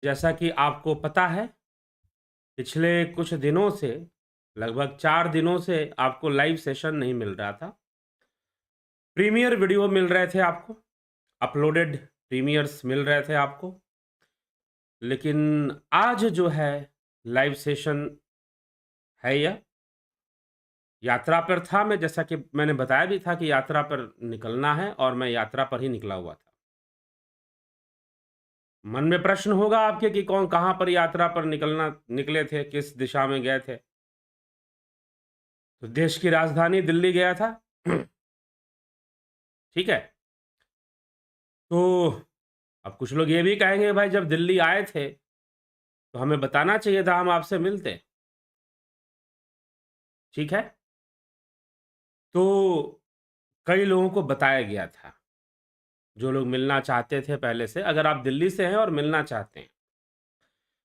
जैसा कि आपको पता है, पिछले कुछ दिनों से लगभग 4 दिनों से आपको लाइव सेशन नहीं मिल रहा था। प्रीमियर वीडियो मिल रहे थे आपको, अपलोडेड प्रीमियर्स मिल रहे थे आपको। लेकिन आज जो है लाइव सेशन है यह, यात्रा पर था मैं, जैसा कि मैंने बताया भी था कि यात्रा पर निकलना है और मैं यात्रा पर ही निकला हुआ था। मन में प्रश्न होगा आपके कि कौन कहाँ पर यात्रा पर निकले थे, किस दिशा में गए थे? तो देश की राजधानी दिल्ली गया था। ठीक है? तो अब कुछ लोग ये भी कहेंगे भाई जब दिल्ली आए थे, तो हमें बताना चाहिए था, हम आपसे मिलते। ठीक है? तो कई लोगों को बताया गया था, जो लोग मिलना चाहते थे पहले से। अगर आप दिल्ली से हैं और मिलना चाहते हैं,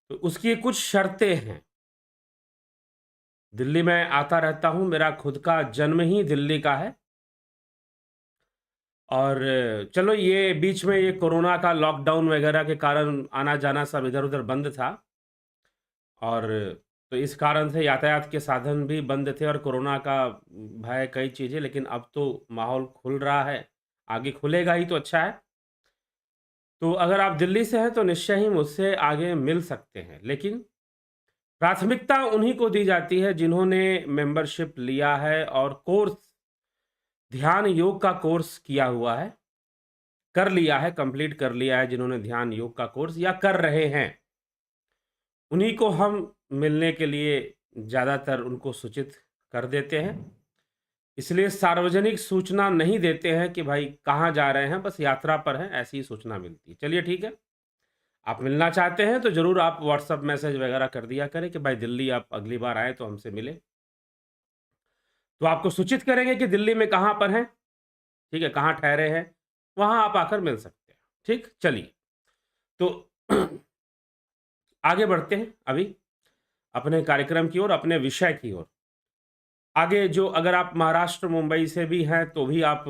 तो उसकी कुछ शर्तें हैं। दिल्ली में आता रहता हूँ, मेरा खुद का जन्म ही दिल्ली का है। और चलो ये बीच में ये कोरोना का लॉकडाउन वगैरह के कारण आना-जाना सब इधर-उधर बंद था। और तो इस कारण से यातायात के साधन भी बंद थे और कोरोना का भय, कई चीज़ें। लेकिन अब तो माहौल खुल रहा है, आगे खुलेगा ही तो अच्छा है। तो अगर आप दिल्ली से हैं तो निश्चय ही मुझसे आगे मिल सकते हैं। लेकिन प्राथमिकता उन्हीं को दी जाती है जिन्होंने मेंबरशिप लिया है और कोर्स, ध्यान योग का कोर्स किया हुआ है, कर लिया है, कंप्लीट कर लिया है। जिन्होंने ध्यान योग का कोर्स या कर रहे हैं, उन्हीं को हम मिलने के लिए ज़्यादातर उनको सूचित कर देते हैं। इसलिए सार्वजनिक सूचना नहीं देते हैं कि भाई कहाँ जा रहे हैं, बस यात्रा पर हैं, ऐसी ही सूचना मिलती है। चलिए ठीक है, आप मिलना चाहते हैं तो ज़रूर आप व्हाट्सएप मैसेज वगैरह कर दिया करें कि भाई दिल्ली आप अगली बार आएँ तो हमसे मिलें। तो आपको सूचित करेंगे कि दिल्ली में कहाँ पर हैं, ठीक है, कहाँ ठहरे हैं, वहाँ आप आकर मिल सकते हैं। ठीक? चलिए, तो आगे बढ़ते हैं अभी अपने कार्यक्रम की ओर, अपने विषय की ओर। आगे जो, अगर आप महाराष्ट्र, मुंबई से भी हैं, तो भी आप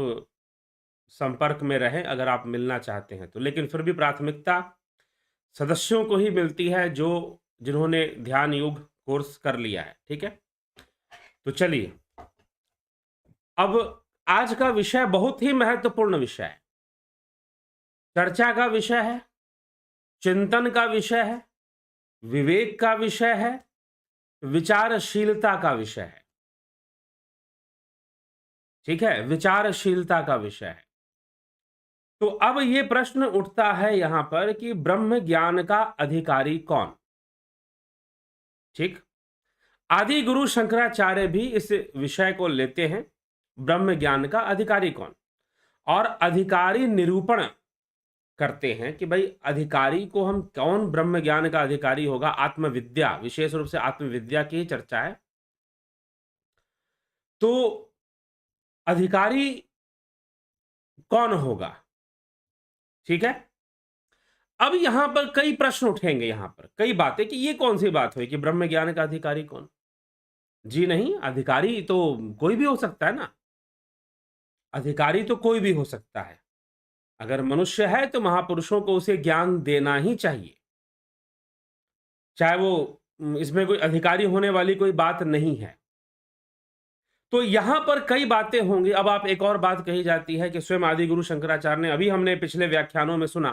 संपर्क में रहें, अगर आप मिलना चाहते हैं तो। लेकिन फिर भी प्राथमिकता सदस्यों को ही मिलती है, जो जिन्होंने ध्यान योग कोर्स कर लिया है। ठीक है? तो चलिए, अब आज का विषय बहुत ही महत्वपूर्ण विषय है, चर्चा का विषय है, चिंतन का विषय है, विवेक का विषय है, विचारशीलता का विषय है। ठीक है? विचारशीलता का विषय है। तो अब ये प्रश्न उठता है यहां पर कि ब्रह्म ज्ञान का अधिकारी कौन? ठीक? आदि गुरु शंकराचार्य भी इस विषय को लेते हैं, ब्रह्म ज्ञान का अधिकारी कौन, और अधिकारी निरूपण करते हैं कि भाई अधिकारी को हम कौन, ब्रह्म ज्ञान का अधिकारी होगा। आत्मविद्या, विशेष रूप से आत्मविद्या की ही चर्चा है। तो अधिकारी कौन होगा? ठीक है? अब यहां पर कई प्रश्न उठेंगे, यहां पर कई बातें कि ये कौन सी बात हुई कि ब्रह्म ज्ञान का अधिकारी कौन? जी नहीं, अधिकारी तो कोई भी हो सकता है ना। अधिकारी तो कोई भी हो सकता है। अगर मनुष्य है तो महापुरुषों को उसे ज्ञान देना ही चाहिए। चाहे वो इसमें कोई अधिकारी होने वाली कोई बात नहीं है। तो यहां पर कई बातें होंगी। अब आप, एक और बात कही जाती है कि स्वयं आदि गुरु शंकराचार्य ने, अभी हमने पिछले व्याख्यानों में सुना,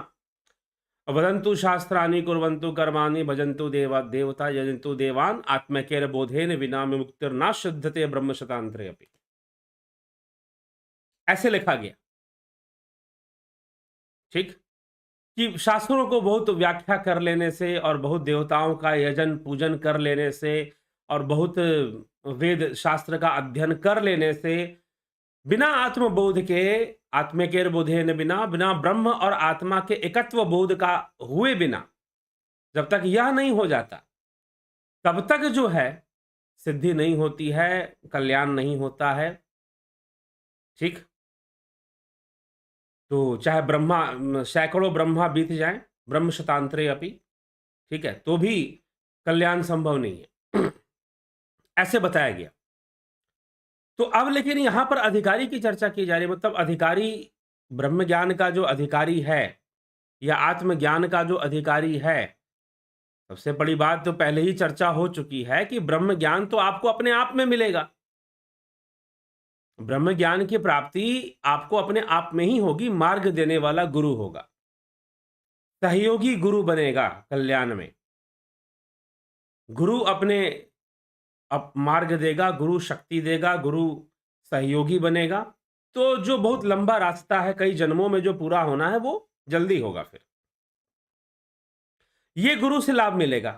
वदंतु शास्त्राणि कुर्वन्तु कर्माणि भजन्तु देवता यजन्तु देवान् आत्मैक्येन बोधेन विना विमुक्तिर्न शुद्धते ब्रह्म शतान्तरे अपि। ऐसे लिखा गया। ठीक? कि शास्त्रों को बहुत व्याख्या कर लेने से और बहुत देवताओं का यजन पूजन कर लेने से और बहुत वेद शास्त्र का अध्ययन कर लेने से, बिना आत्मबोध के, आत्मकेर बोधेन बिना, बिना ब्रह्म और आत्मा के एकत्व बोध का हुए बिना, जब तक यह नहीं हो जाता, तब तक जो है सिद्धि नहीं होती है, कल्याण नहीं होता है। ठीक? तो चाहे सैकड़ों ब्रह्मा बीत जाएं, ब्रह्म शतांतरे अपि, ठीक है, तो भी कल्याण संभव नहीं है। ऐसे बताया गया। तो अब लेकिन यहां पर अधिकारी की चर्चा की जा रही है, मतलब अधिकारी, ब्रह्म ज्ञान का जो अधिकारी है या आत्मज्ञान का जो अधिकारी है, सबसे बड़ी बात तो पहले ही चर्चा हो चुकी है कि ब्रह्म ज्ञान तो आपको अपने आप में मिलेगा। ब्रह्म ज्ञान की प्राप्ति आपको अपने आप में ही होगी। मार्ग देने वाला गुरु होगा, सहयोगी गुरु बनेगा कल्याण में। गुरु अपने मार्ग देगा, गुरु शक्ति देगा, गुरु सहयोगी बनेगा। तो जो बहुत लंबा रास्ता है, कई जन्मों में जो पूरा होना है, वो जल्दी होगा। फिर ये गुरु से लाभ मिलेगा।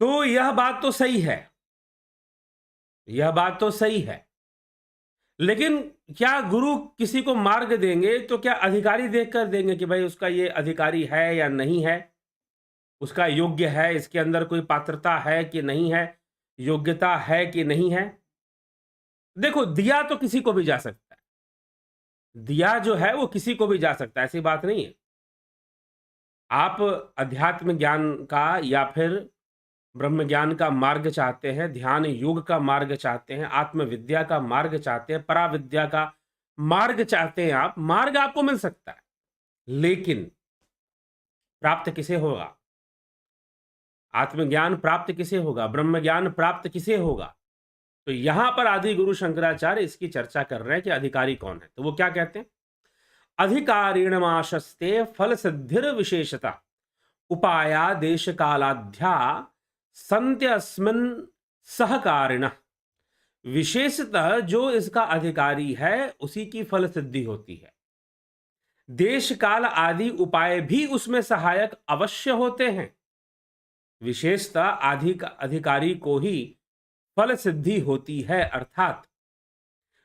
तो यह बात तो सही है, यह बात तो सही है। लेकिन क्या गुरु किसी को मार्ग देंगे तो क्या अधिकारी देखकर देंगे कि भाई उसका ये अधिकारी है या नहीं है, उसका योग्य है, इसके अंदर कोई पात्रता है कि नहीं है, योग्यता है कि नहीं है? देखो, दिया तो किसी को भी जा सकता है, दिया जो है वो किसी को भी जा सकता है, ऐसी बात नहीं है। आप अध्यात्म ज्ञान का या फिर ब्रह्म ज्ञान का मार्ग चाहते हैं, ध्यान योग का मार्ग चाहते हैं, आत्मविद्या का मार्ग चाहते हैं, पराविद्या का मार्ग चाहते हैं, आप मार्ग आपको मिल सकता है। लेकिन प्राप्त किसे होगा? आत्मज्ञान प्राप्त किसे होगा? ब्रह्म ज्ञान प्राप्त किसे होगा? तो यहां पर आदि गुरु शंकराचार्य इसकी चर्चा कर रहे हैं कि अधिकारी कौन है। तो वो क्या कहते हैं? अधिकारीणमाशस्ते फल सिद्धिर विशेषता उपाया देश कालाध्या संत्यस्मिन सहकारिण। विशेषतः जो इसका अधिकारी है उसी की फल सिद्धि होती है। देश काल आदि उपाय भी उसमें सहायक अवश्य होते हैं। विशेषतः अधिकारी को ही फल सिद्धि होती है, अर्थात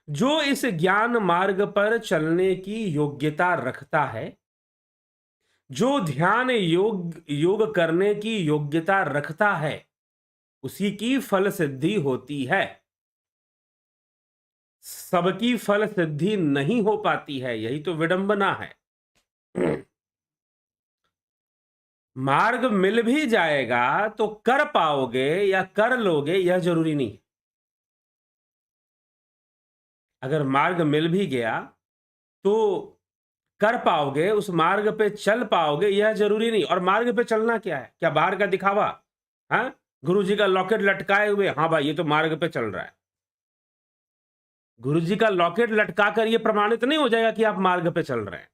जो इस ज्ञान मार्ग पर चलने की योग्यता रखता है, जो ध्यान योग करने की योग्यता रखता है, उसी की फल सिद्धि होती है। सबकी फल सिद्धि नहीं हो पाती है, यही तो विडंबना है। मार्ग मिल भी जाएगा तो कर पाओगे या कर लोगे यह जरूरी नहीं। अगर मार्ग मिल भी गया तो कर पाओगे, उस मार्ग पे चल पाओगे यह जरूरी नहीं। और मार्ग पे चलना क्या है? क्या बाहर का दिखावा? हाँ, गुरु जी का लॉकेट लटकाए हुए, हाँ भाई ये तो मार्ग पे चल रहा है। गुरु जी का लॉकेट लटकाकर यह प्रमाणित नहीं हो जाएगा कि आप मार्ग पे चल रहे हैं,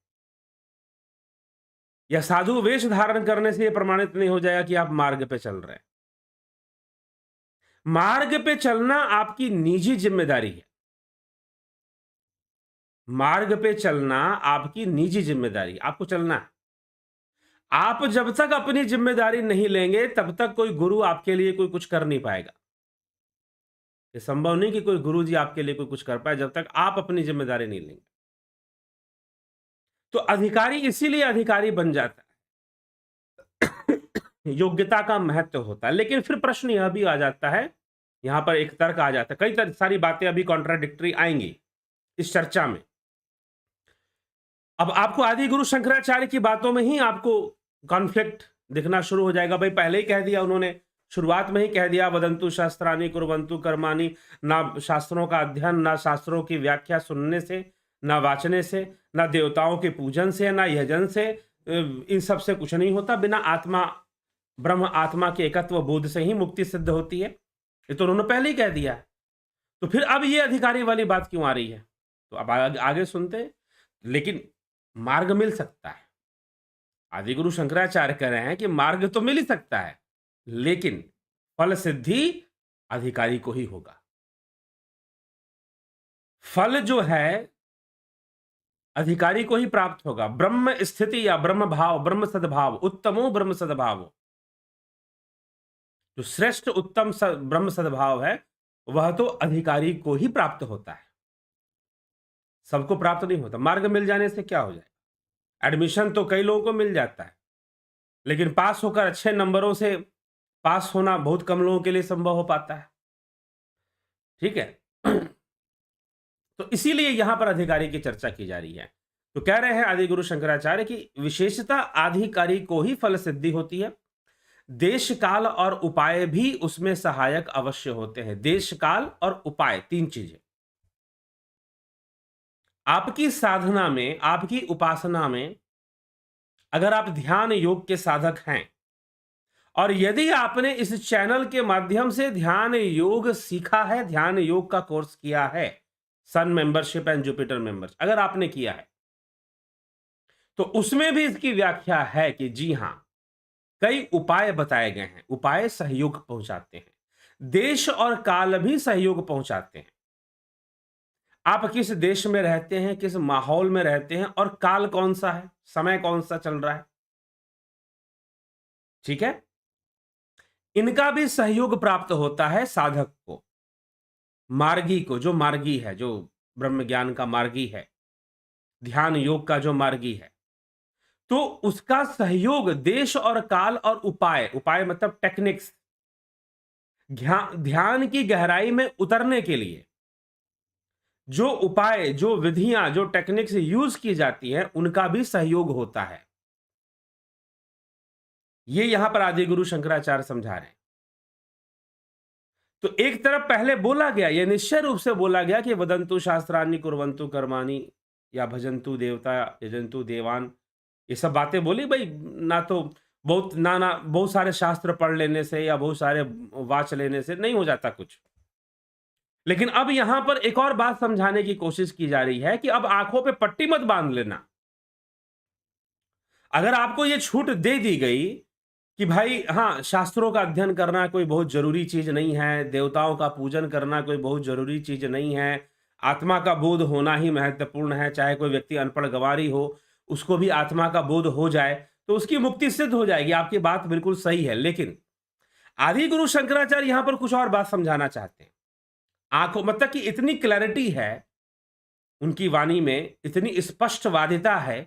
या साधु वेश धारण करने से यह प्रमाणित नहीं हो जाएगा कि आप मार्ग पे चल रहे हैं। मार्ग पे चलना आपकी निजी जिम्मेदारी है। मार्ग पे चलना आपकी निजी जिम्मेदारी, आपको चलना है। आप जब तक अपनी जिम्मेदारी नहीं लेंगे तब तक कोई गुरु आपके लिए कोई कुछ कर नहीं पाएगा। ये संभव नहीं कि कोई गुरु जी आपके लिए कोई कुछ कर पाए जब तक आप अपनी जिम्मेदारी नहीं लेंगे। तो अधिकारी इसीलिए अधिकारी बन जाता है, योग्यता का महत्व होता है। लेकिन फिर प्रश्न यह भी आ जाता है, यहां पर एक तर्क आ जाता है, कई सारी बातें अभी कॉन्ट्राडिक्टरी आएंगी इस चर्चा में। अब आपको आदि गुरु शंकराचार्य की बातों में ही आपको कॉन्फ्लिक्ट दिखना शुरू हो जाएगा। भाई पहले ही कह दिया उन्होंने, शुरुआत में ही कह दिया, वदंतु शास्त्राणि कुर्वन्तु कर्माणि। ना शास्त्रों का अध्ययन, ना शास्त्रों की व्याख्या सुनने से, ना वाचने से, ना देवताओं के पूजन से, ना यजन से, इन सब से कुछ नहीं होता। बिना आत्मा ब्रह्म आत्मा के एकत्व बोध से ही मुक्ति सिद्ध होती है। ये तो उन्होंने पहले ही कह दिया है। तो फिर अब ये अधिकारी वाली बात क्यों आ रही है? तो अब आगे सुनते हैं। लेकिन मार्ग मिल सकता है। आदि गुरु शंकराचार्य कह रहे हैं कि मार्ग तो मिल ही सकता है, लेकिन फल सिद्धि अधिकारी को ही होगा। फल जो है अधिकारी को ही प्राप्त होगा। ब्रह्म स्थिति या ब्रह्म भाव, ब्रह्म सद्भाव, उत्तमो ब्रह्म सद्भाव, जो श्रेष्ठ उत्तम ब्रह्म सद्भाव है वह तो अधिकारी को ही प्राप्त होता है, सबको प्राप्त नहीं होता। मार्ग मिल जाने से क्या हो जाए? एडमिशन तो कई लोगों को मिल जाता है, लेकिन पास होकर अच्छे नंबरों से पास होना बहुत कम लोगों के लिए संभव हो पाता है। ठीक है। तो इसीलिए यहां पर अधिकारी की चर्चा की जा रही है। तो कह रहे हैं आदि गुरु शंकराचार्य की विशेषता अधिकारी को ही फल सिद्धि होती है। देश काल और उपाय भी उसमें सहायक अवश्य होते हैं। देश काल और उपाय, तीन चीजें आपकी साधना में, आपकी उपासना में। अगर आप ध्यान योग के साधक हैं और यदि आपने इस चैनल के माध्यम से ध्यान योग सीखा है, ध्यान योग का कोर्स किया है, सन मेंबरशिप एंड जुपिटर मेंबरशिप अगर आपने किया है, तो उसमें भी इसकी व्याख्या है कि जी हां, कई उपाय बताए गए हैं। उपाय सहयोग पहुंचाते हैं, देश और काल भी सहयोग पहुंचाते हैं। आप किस देश में रहते हैं, किस माहौल में रहते हैं और काल कौन सा है, समय कौन सा चल रहा है, ठीक है। इनका भी सहयोग प्राप्त होता है साधक को, मार्गी को, जो मार्गी है, जो ब्रह्म ज्ञान का मार्गी है, ध्यान योग का जो मार्गी है, तो उसका सहयोग देश और काल और उपाय, उपाय मतलब टेक्निक्स, ध्यान की गहराई में उतरने के लिए जो उपाय, जो विधियां, जो टेक्निक्स यूज की जाती हैं, उनका भी सहयोग होता है। ये यहां पर आदि गुरु शंकराचार्य समझा रहे हैं। तो एक तरफ पहले बोला गया, यह निश्चय रूप से बोला गया कि वदंतु शास्त्राणि कुर्वन्तु कर्माणि या भजन्तु देवता यजन्तु देवान, ये सब बातें बोली भाई। ना तो बहुत सारे शास्त्र पढ़ लेने से या बहुत सारे वाच लेने से नहीं हो जाता कुछ। लेकिन अब यहां पर एक और बात समझाने की कोशिश की जा रही है कि अब आंखों पे पट्टी मत बांध लेना। अगर आपको यह छूट दे दी गई कि भाई हाँ, शास्त्रों का अध्ययन करना कोई बहुत जरूरी चीज नहीं है, देवताओं का पूजन करना कोई बहुत जरूरी चीज नहीं है, आत्मा का बोध होना ही महत्वपूर्ण है, चाहे कोई व्यक्ति अनपढ़ गंवारी हो, उसको भी आत्मा का बोध हो जाए तो उसकी मुक्ति सिद्ध हो जाएगी। आपकी बात बिल्कुल सही है, लेकिन आदि गुरु शंकराचार्य यहां पर कुछ और बात समझाना चाहते हैं। आंखों मतलब कि इतनी क्लैरिटी है उनकी वाणी में, इतनी स्पष्टवादिता है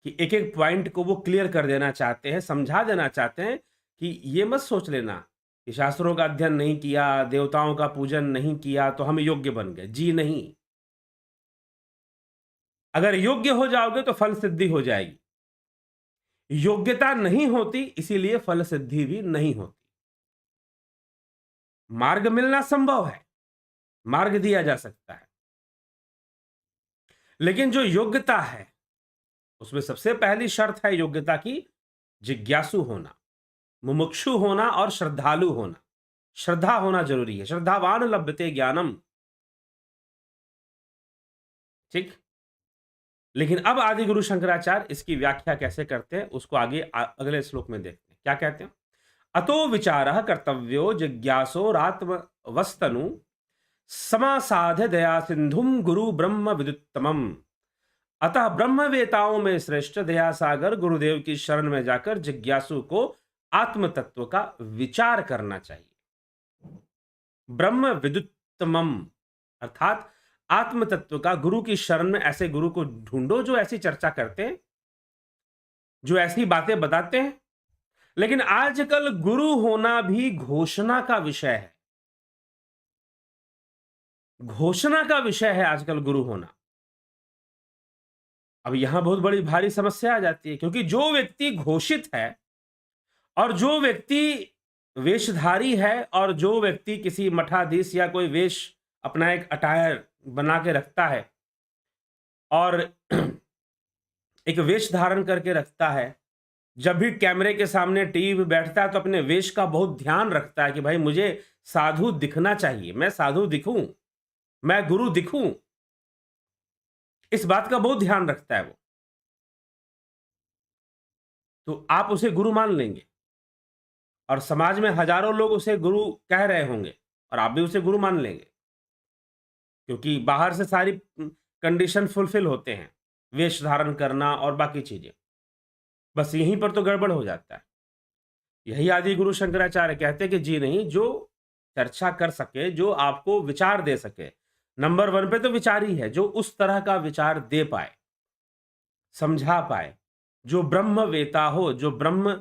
कि एक एक पॉइंट को वो क्लियर कर देना चाहते हैं, समझा देना चाहते हैं कि ये मत सोच लेना कि शास्त्रों का अध्ययन नहीं किया, देवताओं का पूजन नहीं किया तो हम योग्य बन गए। जी नहीं, अगर योग्य हो जाओगे तो फल सिद्धि हो जाएगी। योग्यता नहीं होती, इसीलिए फल सिद्धि भी नहीं होती। मार्ग मिलना संभव है, मार्ग दिया जा सकता है, लेकिन जो योग्यता है उसमें सबसे पहली शर्त है योग्यता की जिज्ञासु होना, मुमुक्षु होना और श्रद्धालु होना। श्रद्धा होना जरूरी है। श्रद्धावान लभते ज्ञानम, ठीक। लेकिन अब आदि गुरु शंकराचार्य इसकी व्याख्या कैसे करते हैं उसको आगे अगले श्लोक में देखते हैं। क्या कहते हैं? अतो विचारः कर्तव्यो जिज्ञासोरात्म वस्तनु समासाध्य दया सिंधुम गुरु ब्रह्म विदुत्तमम। अतः ब्रह्मवेताओं में श्रेष्ठ दया सागर गुरुदेव की शरण में जाकर जिज्ञासु को आत्म तत्व का विचार करना चाहिए। ब्रह्म विदुत्तमम अर्थात आत्म तत्व का, गुरु की शरण में ऐसे गुरु को ढूंढो जो ऐसी चर्चा करते हैं, जो ऐसी बातें बताते हैं। लेकिन आजकल गुरु होना भी घोषणा का विषय है। घोषणा का विषय है आजकल गुरु होना। अब यहां बहुत बड़ी भारी समस्या आ जाती है, क्योंकि जो व्यक्ति घोषित है और जो व्यक्ति वेशधारी है और जो व्यक्ति किसी मठाधीश या कोई वेश अपना एक अटायर बना के रखता है और एक वेश धारण करके रखता है, जब भी कैमरे के सामने टीवी पे बैठता है तो अपने वेश का बहुत ध्यान रखता है कि भाई मुझे साधु दिखना चाहिए, मैं साधु दिखूं, मैं गुरु दिखूं। इस बात का बहुत ध्यान रखता है वो। तो आप उसे गुरु मान लेंगे और समाज में हजारों लोग उसे गुरु कह रहे होंगे और आप भी उसे गुरु मान लेंगे, क्योंकि बाहर से सारी कंडीशन फुलफिल होते हैं, वेश धारण करना और बाकी चीजें। बस यहीं पर तो गड़बड़ हो जाता है। यही आदि गुरु शंकराचार्य कहते हैं कि जी नहीं, जो चर्चा कर सके, जो आपको विचार दे सके, नंबर 1 पे तो विचार ही है, जो उस तरह का विचार दे पाए, समझा पाए, जो ब्रह्म वेता हो, जो ब्रह्म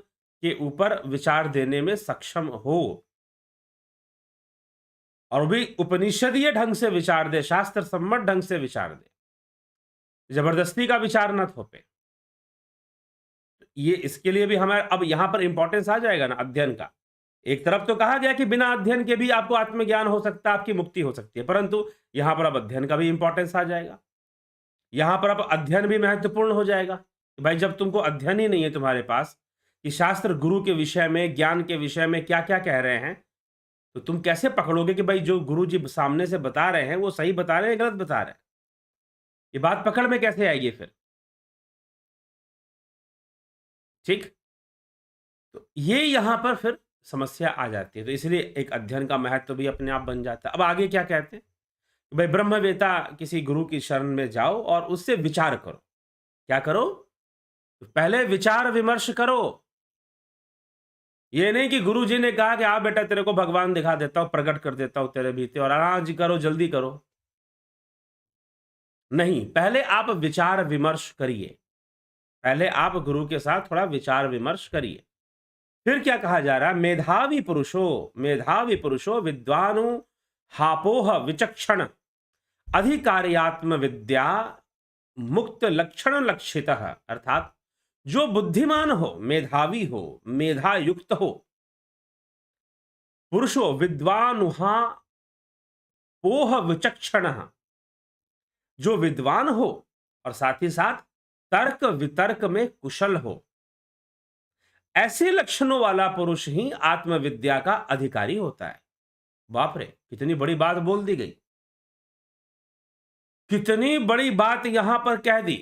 के ऊपर विचार देने में सक्षम हो और भी उपनिषदीय ढंग से विचार दे, शास्त्र सम्मत ढंग से विचार दे, जबरदस्ती का विचार न थोपे। ये इसके लिए भी हमें अब यहां पर इंपॉर्टेंस आ जाएगा ना अध्ययन का। एक तरफ तो कहा गया कि बिना अध्ययन के भी आपको आत्मज्ञान हो सकता है, आपकी मुक्ति हो सकती है, परंतु यहां पर अब अध्ययन का भी इंपॉर्टेंस आ जाएगा। यहां पर अब अध्ययन भी महत्वपूर्ण हो जाएगा। भाई जब तुमको अध्ययन ही नहीं है तुम्हारे पास, कि शास्त्र गुरु के विषय में, ज्ञान के विषय में क्या-क्या कह रहे हैं, तो तुम कैसे पकड़ोगे कि भाई जो गुरु जी सामने से बता रहे हैं, वो सही बता रहे हैं या गलत बता रहे हैं? ये बात पकड़ में कैसे आएगी फिर? ठीक? तो ये यहाँ पर फिर समस्या आ जाती है। तो इसलिए एक अध्ययन का महत्व भी अपने आप बन जाता है। अब आगे क्या कहते हैं? भाई ब्रह्मवेत्ता किसी गुरु की शरण में जाओ और उससे विचार करो। क्या करो? पहले विचार विमर्श करो। ये नहीं कि गुरु जी ने कहा कि आ बेटा तेरे को भगवान दिखा देता हूँ, प्रकट कर देता हूँ तेरे भीतर और हाँ जी करो, जल्दी करो। नहीं, पहले आप विचार विमर्श करिए। पहले आप गुरु के साथ थोड़ा विचार विमर्श करिए। फिर क्या कहा जा रहा है? मेधावी पुरुषो विद्वानु हापोह विचक्षण अधिकार्यात्म विद्या मुक्त लक्षण लक्षितः, अर्थात जो बुद्धिमान हो, मेधावी हो, मेधा युक्त हो, पुरुषो विद्वानुहा पोह विचक्षण, जो विद्वान हो और साथ ही साथ तर्क वितर्क में कुशल हो, ऐसे लक्षणों वाला पुरुष ही आत्मविद्या का अधिकारी होता है। बाप रे, कितनी बड़ी बात बोल दी गई, कितनी बड़ी बात यहां पर कह दी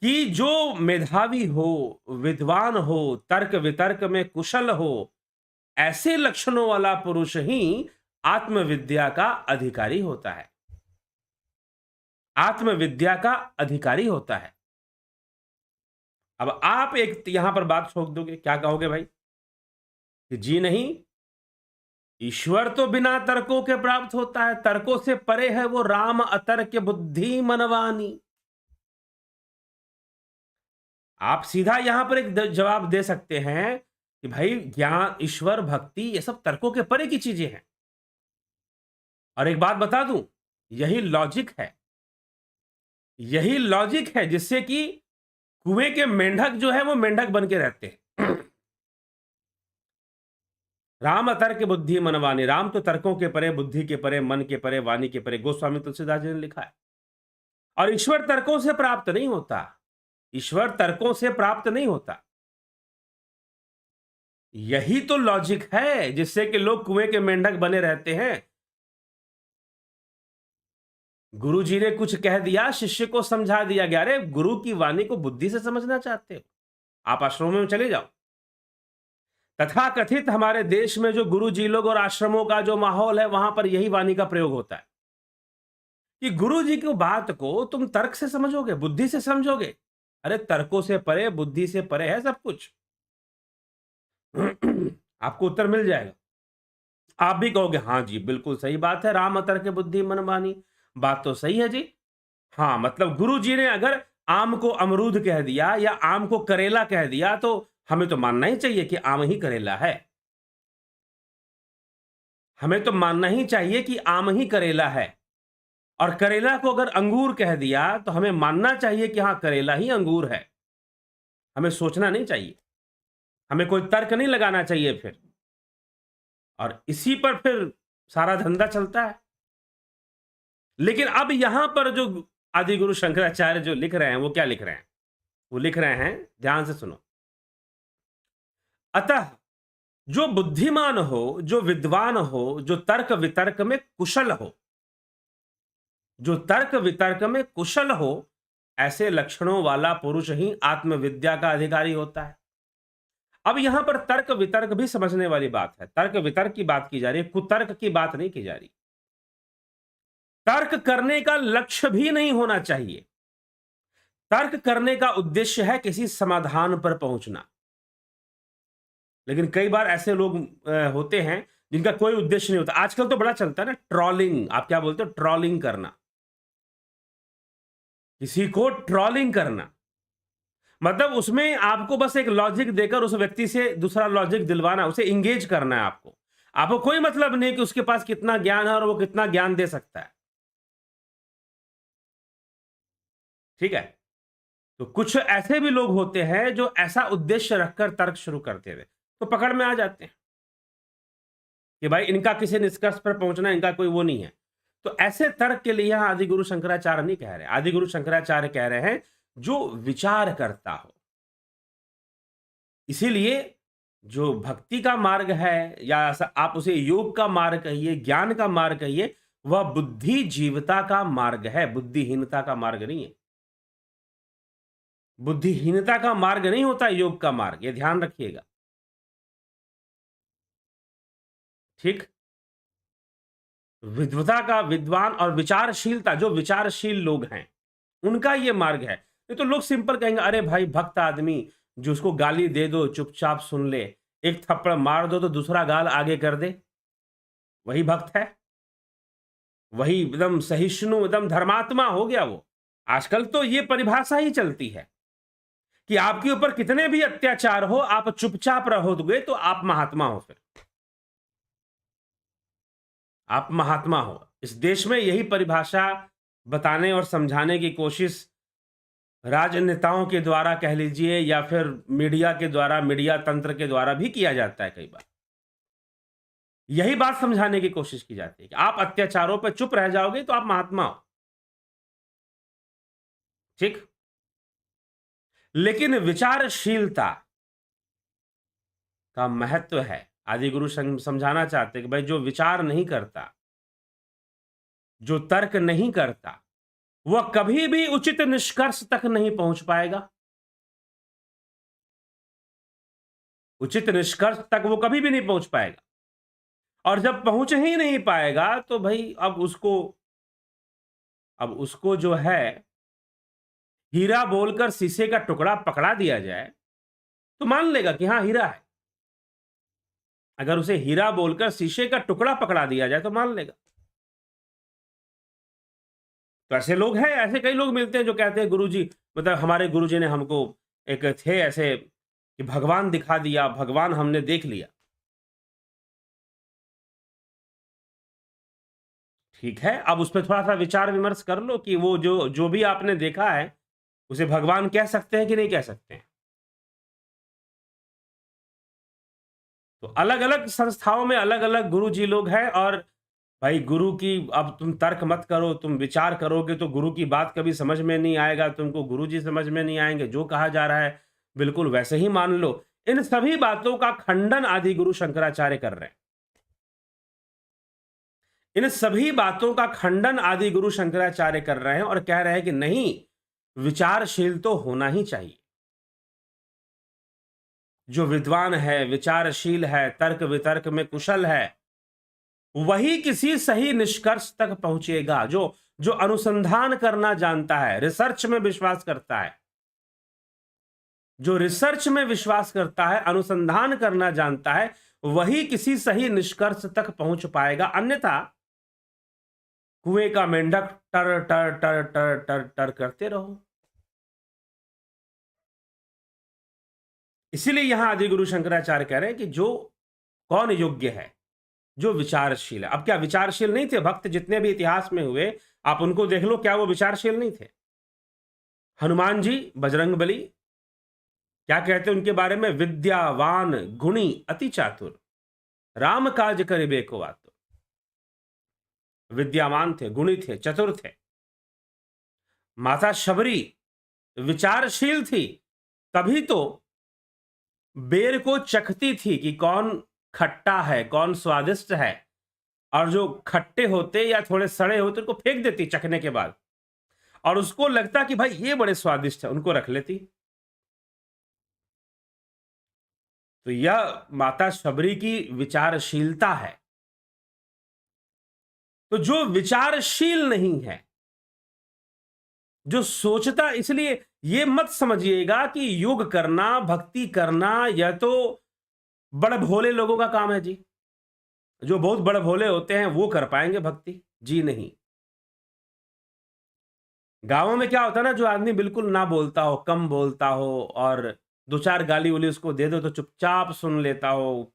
कि जो मेधावी हो, विद्वान हो, तर्क वितर्क में कुशल हो, ऐसे लक्षणों वाला पुरुष ही आत्मविद्या का अधिकारी होता है। आत्मविद्या का अधिकारी होता है। अब आप एक यहां पर बात छोड़ दोगे, क्या कहोगे भाई? कि जी नहीं, ईश्वर तो बिना तर्कों के प्राप्त होता है, तर्कों से परे है वो राम अतर्क बुद्धि मनवानी। आप सीधा यहां पर एक जवाब दे सकते हैं कि भाई ज्ञान, ईश्वर, भक्ति ये सब तर्कों के परे की चीजें हैं। और एक बात बता दूं, यही लॉजिक है, यही लॉजिक है जिससे कि कुएं के मेंढक जो है वो मेंढक बन के रहते हैं। राम अतर्क बुद्धि मनवानी, राम तो तर्कों के परे, बुद्धि के परे, मन के परे, वाणी के परे, गोस्वामी तुलसीदास जी ने लिखा है। और ईश्वर तर्कों से प्राप्त नहीं होता, ईश्वर तर्कों से प्राप्त नहीं होता। यही तो लॉजिक है जिससे कि लोग कुएं के मेंढक बने रहते हैं। गुरु जी ने कुछ कह दिया, शिष्य को समझा दिया गया, अरे गुरु की वाणी को बुद्धि से समझना चाहते हो, आप आश्रमों में चले जाओ। तथा कथित हमारे देश में जो गुरु जी लोग और आश्रमों का जो माहौल है, वहां पर यही वाणी का प्रयोग होता है कि गुरु जी की बात को तुम तर्क से समझोगे, बुद्धि से समझोगे। अरे तर्कों से परे, बुद्धि से परे है सब कुछ। आपको उत्तर मिल जाएगा। आप भी कहोगे हाँ जी बिल्कुल सही बात है, राम अतर्क बुद्धि मन मानी, बात तो सही है जी। हाँ, मतलब गुरु जी ने अगर आम को अमरूद कह दिया या आम को करेला कह दिया तो हमें तो मानना ही चाहिए कि आम ही करेला है। हमें तो मानना ही चाहिए कि आम ही करेला है। और करेला को अगर अंगूर कह दिया तो हमें मानना चाहिए कि हाँ करेला ही अंगूर है। हमें सोचना नहीं चाहिए, हमें कोई तर्क नहीं लगाना चाहिए फिर। और इसी पर फिर सारा धंधा चलता है। लेकिन अब यहां पर जो आदि गुरु शंकराचार्य जो लिख रहे हैं, वो क्या लिख रहे हैं? वो लिख रहे हैं, ध्यान से सुनो। अतः जो बुद्धिमान हो, जो विद्वान हो, जो तर्क वितर्क में कुशल हो, जो तर्क वितर्क में कुशल हो, ऐसे लक्षणों वाला पुरुष ही आत्मविद्या का अधिकारी होता है। अब यहां पर तर्क वितर्क भी समझने वाली बात है। तर्क वितर्क की बात की जा रही है, कुतर्क की बात नहीं की जा रही। तर्क करने का लक्ष्य भी नहीं होना चाहिए। तर्क करने का उद्देश्य है किसी समाधान पर पहुंचना। लेकिन कई बार ऐसे लोग होते हैं जिनका कोई उद्देश्य नहीं होता। आजकल तो बड़ा चलता है ना ट्रोलिंग, आप क्या बोलते हो? ट्रोलिंग करना, किसी को ट्रोलिंग करना। मतलब उसमें आपको बस एक लॉजिक देकर उस व्यक्ति से दूसरा लॉजिक दिलवाना, उसे इंगेज करना है आपको। आपको कोई मतलब नहीं कि उसके पास कितना ज्ञान है और वो कितना ज्ञान दे सकता है। ठीक है? तो कुछ ऐसे भी लोग होते हैं जो ऐसा उद्देश्य रखकर तर्क शुरू करते हुए तो पकड़ में आ जाते हैं कि भाई इनका किसी निष्कर्ष पर पहुंचना, इनका कोई वो नहीं है। तो ऐसे तर्क के लिए यहां आदि गुरु शंकराचार्य नहीं कह रहे। आदि गुरु शंकराचार्य कह रहे हैं जो विचार करता हो, इसीलिए जो भक्ति का मार्ग है या आप उसे योग का मार्ग कहिए, ज्ञान का मार्ग कहिए, वह बुद्धिजीवता का मार्ग है, बुद्धिहीनता का मार्ग नहीं है। बुद्धिहीनता का मार्ग नहीं होता योग का मार्ग, ये ध्यान रखिएगा। ठीक? विद्वता का विद्वान और विचारशीलता, जो विचारशील लोग हैं, उनका ये मार्ग है। नहीं तो लोग सिंपल कहेंगे, अरे भाई भक्त आदमी, जो उसको गाली दे दो चुपचाप सुन ले, एक थप्पड़ मार दो तो दूसरा गाल आगे कर दे, वही भक्त है, वही एकदम सहिष्णु, एकदम धर्मात्मा हो गया वो। आजकल तो ये परिभाषा ही चलती है कि आपके ऊपर कितने भी अत्याचार हो, आप चुपचाप रहोगे तो आप महात्मा हो। फिर आप महात्मा हो। इस देश में यही परिभाषा बताने और समझाने की कोशिश राजनेताओं के द्वारा कह लीजिए या फिर मीडिया के द्वारा, मीडिया तंत्र के द्वारा भी किया जाता है कई बार। यही बात समझाने की कोशिश की जाती है कि आप अत्याचारों पर चुप रह जाओगे तो आप महात्मा हो। ठीक? लेकिन विचारशीलता का महत्व है। आदि गुरु समझाना चाहते हैं कि भाई जो विचार नहीं करता, जो तर्क नहीं करता, वह कभी भी उचित निष्कर्ष तक नहीं पहुंच पाएगा। उचित निष्कर्ष तक वो कभी भी नहीं पहुंच पाएगा। और जब पहुंच ही नहीं पाएगा तो भाई अब उसको जो है हीरा बोलकर शीशे का टुकड़ा पकड़ा दिया जाए तो मान लेगा कि हां हीरा है। अगर उसे हीरा बोलकर शीशे का टुकड़ा पकड़ा दिया जाए तो मान लेगा। तो ऐसे लोग हैं, ऐसे कई लोग मिलते हैं जो कहते हैं गुरुजी, मतलब हमारे गुरुजी ने हमको एक थे ऐसे कि भगवान दिखा दिया, भगवान हमने देख लिया। ठीक है, अब उस पर थोड़ा सा विचार विमर्श कर लो कि वो जो जो भी आपने देखा है उसे भगवान कह सकते हैं कि नहीं कह सकते हैं। तो अलग अलग संस्थाओं में अलग अलग गुरु जी लोग हैं। और भाई गुरु की अब तुम तर्क मत करो, तुम विचार करोगे तो गुरु की बात कभी समझ में नहीं आएगा, तुमको गुरु जी समझ में नहीं आएंगे, जो कहा जा रहा है बिल्कुल वैसे ही मान लो। इन सभी बातों का खंडन आदि गुरु शंकराचार्य कर रहे हैं। इन सभी बातों का खंडन आदि गुरु शंकराचार्य कर रहे हैं और कह रहे हैं कि नहीं, विचारशील तो होना ही चाहिए। जो विद्वान है, विचारशील है, तर्क वितर्क में कुशल है, वही किसी सही निष्कर्ष तक पहुंचेगा। जो जो अनुसंधान करना जानता है, रिसर्च में विश्वास करता है, जो रिसर्च में विश्वास करता है, अनुसंधान करना जानता है, वही किसी सही निष्कर्ष तक पहुंच पाएगा। अन्यथा कुएं का मेंढक टर टर टर टर टर टर करते रहो। इसीलिए यहां आदि गुरु शंकराचार्य कह रहे हैं कि जो कौन योग्य है, जो विचारशील है। अब क्या विचारशील नहीं थे भक्त जितने भी इतिहास में हुए? आप उनको देख लो, क्या वो विचारशील नहीं थे? हनुमान जी, बजरंगबली, क्या कहते हैं उनके बारे में? विद्यावान गुणी अति चातुर, राम काज करिबे को आतुर। विद्यावान थे, गुणी थे, चतुर थे। माता शबरी विचारशील थी, तभी तो बेर को चखती थी कि कौन खट्टा है, कौन स्वादिष्ट है, और जो खट्टे होते या थोड़े सड़े होते उनको फेंक देती चखने के बाद, और उसको लगता कि भाई ये बड़े स्वादिष्ट है, उनको रख लेती। तो यह माता शबरी की विचारशीलता है। तो जो विचारशील नहीं है, जो सोचता, इसलिए ये मत समझिएगा कि योग करना, भक्ति करना यह तो बड़े भोले लोगों का काम है जी। जो बहुत बड़े भोले होते हैं वो कर पाएंगे भक्ति, जी नहीं। गांवों में क्या होता है ना, जो आदमी बिल्कुल ना बोलता हो, कम बोलता हो, और दो चार गाली उली उसको दे दो तो चुपचाप सुन लेता हो,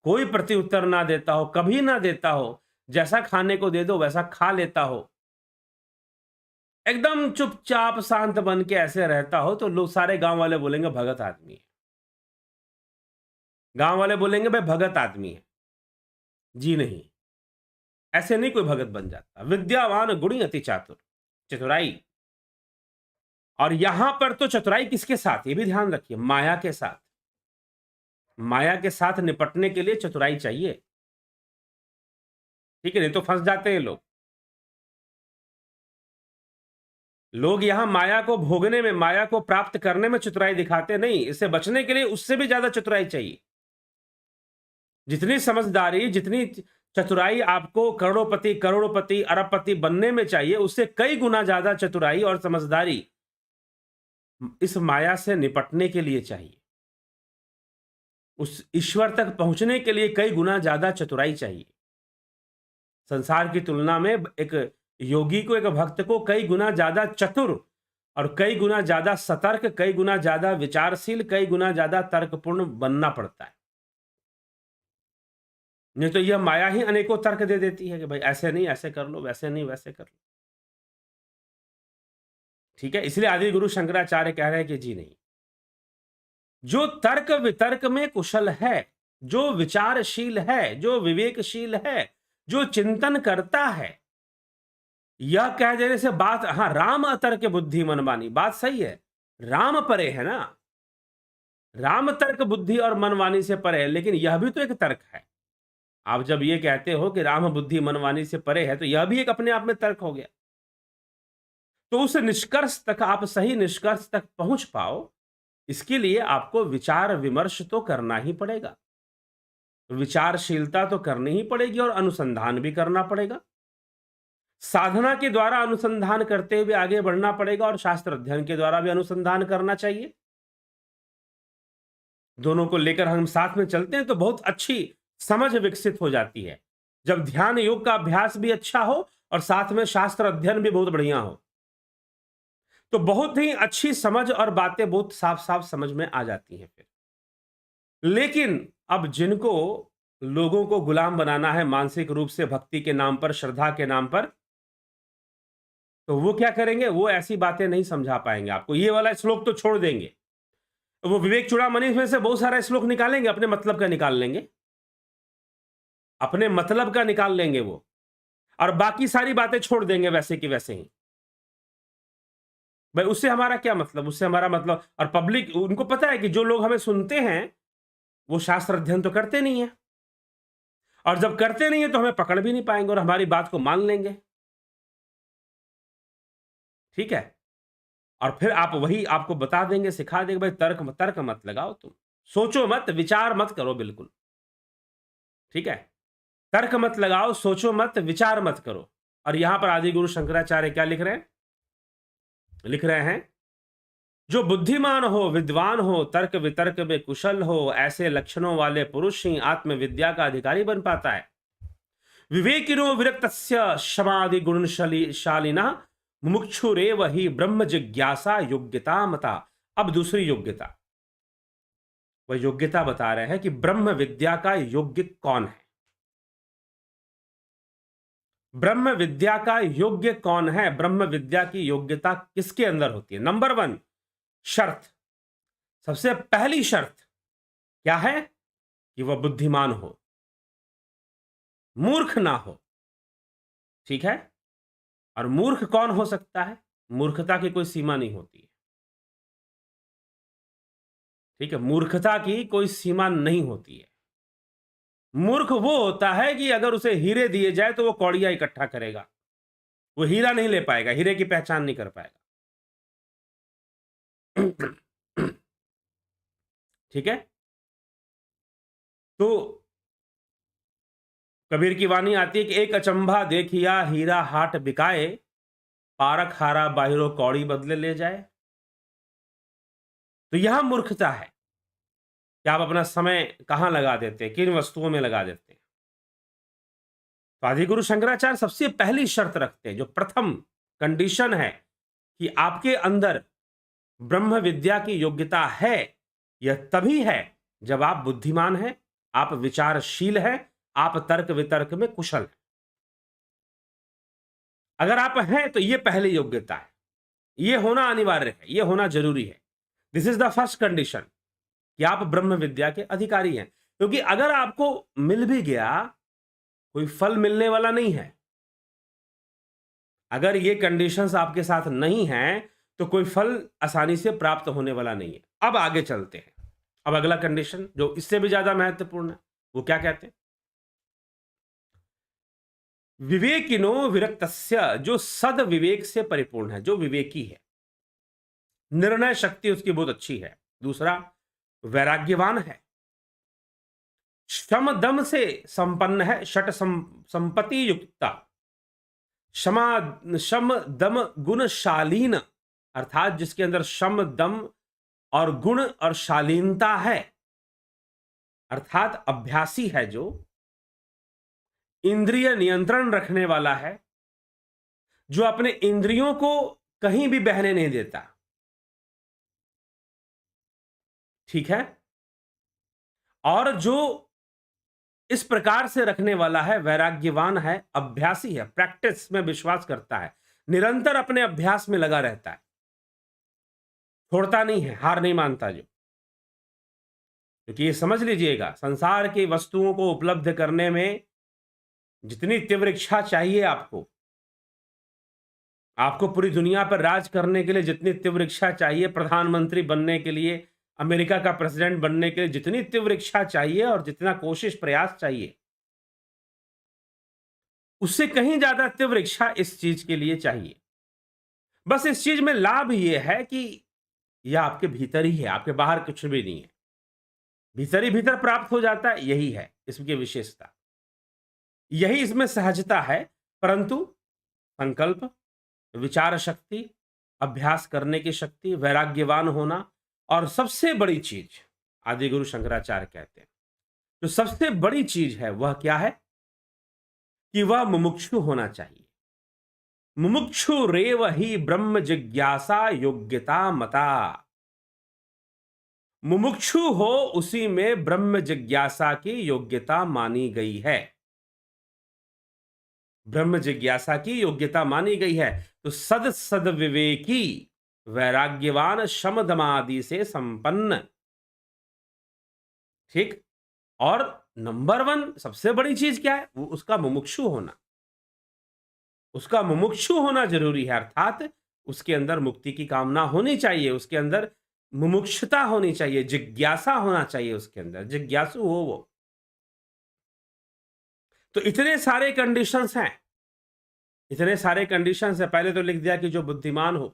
कोई प्रत्युत्तर ना देता हो, कभी ना देता हो, जैसा खाने को दे दो वैसा खा लेता हो, एकदम चुपचाप शांत बन के ऐसे रहता हो, तो लोग, सारे गांव वाले बोलेंगे भगत आदमी है। गांव वाले बोलेंगे भाई भगत आदमी है। जी नहीं, ऐसे नहीं कोई भगत बन जाता। विद्यावान गुणी अति चातुर, चतुराई। और यहां पर तो चतुराई किसके साथ, ये भी ध्यान रखिए, माया के साथ। माया के साथ निपटने के लिए चतुराई चाहिए, ठीक है, नहीं तो फंस जाते हैं लोग। लोग यहां माया को भोगने में, माया को प्राप्त करने में चतुराई दिखाते नहीं, इससे बचने के लिए उससे भी ज्यादा चतुराई चाहिए। जितनी समझदारी, जितनी चतुराई आपको करोड़पति, करोड़पति, अरबपति बनने में चाहिए, उससे कई गुना ज्यादा चतुराई और समझदारी इस माया से निपटने के लिए चाहिए। उस ईश्वर तक पहुंचने के लिए कई गुना ज्यादा चतुराई चाहिए। संसार की तुलना में एक योगी को, एक भक्त को कई गुना ज्यादा चतुर और कई गुना ज्यादा सतर्क, कई गुना ज्यादा विचारशील, कई गुना ज्यादा तर्कपूर्ण बनना पड़ता है। नहीं तो यह माया ही अनेकों तर्क दे देती है कि भाई ऐसे नहीं, ऐसे कर लो, वैसे नहीं, वैसे कर लो। ठीक है, इसलिए आदि गुरु शंकराचार्य कह रहे हैं कि जी नहीं, जो तर्क वितर्क में कुशल है, जो विचारशील है, जो विवेकशील है, जो चिंतन करता है, यह कह देने से बात, हां, राम अतर्क बुद्धि मन मानी, बात सही है, राम परे है ना, राम तर्क बुद्धि और मनवानी से परे है, लेकिन यह भी तो एक तर्क है। आप जब ये कहते हो कि राम बुद्धि मनवानी से परे है, तो यह भी एक अपने आप में तर्क हो गया। तो उस निष्कर्ष तक, आप सही निष्कर्ष तक पहुंच पाओ, इसके लिए आपको विचार विमर्श तो करना ही पड़ेगा, विचारशीलता तो करनी ही पड़ेगी और अनुसंधान भी करना पड़ेगा। साधना के द्वारा अनुसंधान करते हुए आगे बढ़ना पड़ेगा और शास्त्र अध्ययन के द्वारा भी अनुसंधान करना चाहिए। दोनों को लेकर हम साथ में चलते हैं तो बहुत अच्छी समझ विकसित हो जाती है। जब ध्यान योग का अभ्यास भी अच्छा हो और साथ में शास्त्र अध्ययन भी बहुत बढ़िया हो, तो बहुत ही अच्छी समझ और बातें बहुत साफ साफ समझ में आ जाती हैं फिर। लेकिन अब जिनको लोगों को गुलाम बनाना है मानसिक रूप से, भक्ति के नाम पर, श्रद्धा के नाम पर, तो वो क्या करेंगे, वो ऐसी बातें नहीं समझा पाएंगे आपको। ये वाला श्लोक तो छोड़ देंगे, वो विवेक चूड़ामणि में से बहुत सारा श्लोक निकालेंगे, अपने मतलब का निकाल लेंगे, अपने मतलब का निकाल लेंगे वो, और बाकी सारी बातें छोड़ देंगे वैसे की वैसे ही। भाई उससे हमारा क्या मतलब, उससे हमारा मतलब, और पब्लिक, उनको पता है कि जो लोग हमें सुनते हैं वो शास्त्र अध्ययन तो करते नहीं है, और जब करते नहीं है तो हमें पकड़ भी नहीं पाएंगे और हमारी बात को मान लेंगे। ठीक है, और फिर आप वही आपको बता देंगे, सिखा देंगे, भाई तर्क तर्क मत लगाओ, तुम सोचो मत, विचार मत करो, बिल्कुल ठीक है, तर्क मत लगाओ, सोचो मत, विचार मत करो। और यहां पर आदि गुरु शंकराचार्य क्या लिख रहे हैं, लिख रहे हैं, जो बुद्धिमान हो, विद्वान हो, तर्क वितर्क में कुशल हो, ऐसे लक्षणों वाले पुरुष ही आत्मविद्या का अधिकारी बन पाता है। विवेकिनो विरक्तस्य क्षमादि गुणशालिना मुमुक्षुरेव ही ब्रह्म जिज्ञासा योग्यता मता। अब दूसरी योग्यता, वह योग्यता बता रहे हैं कि ब्रह्म विद्या का योग्य कौन है। ब्रह्म विद्या का योग्य कौन है, ब्रह्म विद्या की योग्यता किसके अंदर होती है। नंबर 1 शर्त, सबसे पहली शर्त क्या है कि वह बुद्धिमान हो, मूर्ख ना हो। ठीक है, और मूर्ख कौन हो सकता है, मूर्खता की कोई सीमा नहीं होती है। ठीक है, मूर्खता की कोई सीमा नहीं होती है। मूर्ख वो होता है कि अगर उसे हीरे दिए जाए तो वो कौड़ियां इकट्ठा करेगा, वो हीरा नहीं ले पाएगा, हीरे की पहचान नहीं कर पाएगा। ठीक है, तो कबीर की वाणी आती है कि एक अचंभा देखिया हीरा हाट बिकाए, पारक हारा बाहिरो कौड़ी बदले ले जाए। तो यहां मूर्खता है कि आप अपना समय कहां लगा देते हैं, किन वस्तुओं में लगा देते हैं। तो आदिगुरु शंकराचार्य सबसे पहली शर्त रखते हैं, जो प्रथम कंडीशन है कि आपके अंदर ब्रह्म विद्या की योग्यता है, यह तभी है जब आप बुद्धिमान हैं, आप विचारशील हैं, आप तर्क वितर्क में कुशल हैं। अगर आप हैं तो यह पहली योग्यता है, यह होना अनिवार्य है, यह होना जरूरी है। This is the first condition कि आप ब्रह्म विद्या के अधिकारी हैं। क्योंकि अगर आपको मिल भी गया, कोई फल मिलने वाला नहीं है। अगर ये कंडीशंस आपके साथ नहीं हैं तो कोई फल आसानी से प्राप्त होने वाला नहीं है। अब आगे चलते हैं, अब अगला कंडीशन जो इससे भी ज्यादा महत्वपूर्ण है, वो क्या कहते हैं? विवेकिनो विरक्तस्य, जो सद विवेक से परिपूर्ण है, जो विवेकी है, निर्णय शक्ति उसकी बहुत अच्छी है। दूसरा, वैराग्यवान है, शम दम से संपन्न है, षट संपत्ति युक्ता, शम दम गुणशालीन, अर्थात जिसके अंदर शम दम और गुण और शालीनता है, अर्थात अभ्यासी है, जो इंद्रिय नियंत्रण रखने वाला है, जो अपने इंद्रियों को कहीं भी बहने नहीं देता। ठीक है? और जो इस प्रकार से रखने वाला है, वैराग्यवान है, अभ्यासी है, प्रैक्टिस में विश्वास करता है, निरंतर अपने अभ्यास में लगा रहता है, छोड़ता नहीं है, हार नहीं मानता। जो क्योंकि ये समझ लीजिएगा, संसार की वस्तुओं को उपलब्ध करने में जितनी तीव्र इच्छा चाहिए आपको पूरी दुनिया पर राज करने के लिए जितनी तीव्र इच्छा चाहिए, प्रधानमंत्री बनने के लिए, अमेरिका का प्रेसिडेंट बनने के लिए जितनी तीव्र इच्छा चाहिए और जितना कोशिश प्रयास चाहिए, उससे कहीं ज्यादा तीव्र इच्छा इस चीज के लिए चाहिए। बस इस चीज में लाभ यह है कि यह आपके भीतर ही है, आपके बाहर कुछ भी नहीं है, भीतर ही भीतर प्राप्त हो जाता है। यही है इसकी विशेषता, यही इसमें सहजता है। परंतु संकल्प, विचार शक्ति, अभ्यास करने की शक्ति, वैराग्यवान होना, और सबसे बड़ी चीज आदि गुरु शंकराचार्य कहते हैं, जो सबसे बड़ी चीज है वह क्या है? कि वह मुमुक्षु होना चाहिए। मुमुक्षु रेव ही ब्रह्म जिज्ञासा योग्यता मता। मुमुक्षु हो उसी में ब्रह्म जिज्ञासा की योग्यता मानी गई है। ब्रह्म जिज्ञासा की योग्यता मानी गई है। तो सद विवेकी, वैराग्यवान, शम दमादि से संपन्न, ठीक। और नंबर 1 सबसे बड़ी चीज क्या है? वो उसका मुमुक्षु होना, उसका मुमुक्षु होना जरूरी है। अर्थात उसके अंदर मुक्ति की कामना होनी चाहिए, उसके अंदर मुमुक्षुता होनी चाहिए, जिज्ञासा होना चाहिए, उसके अंदर जिज्ञासु हो वो। तो इतने सारे कंडीशंस हैं, इतने सारे कंडीशंस हैं। पहले तो लिख दिया कि जो बुद्धिमान हो,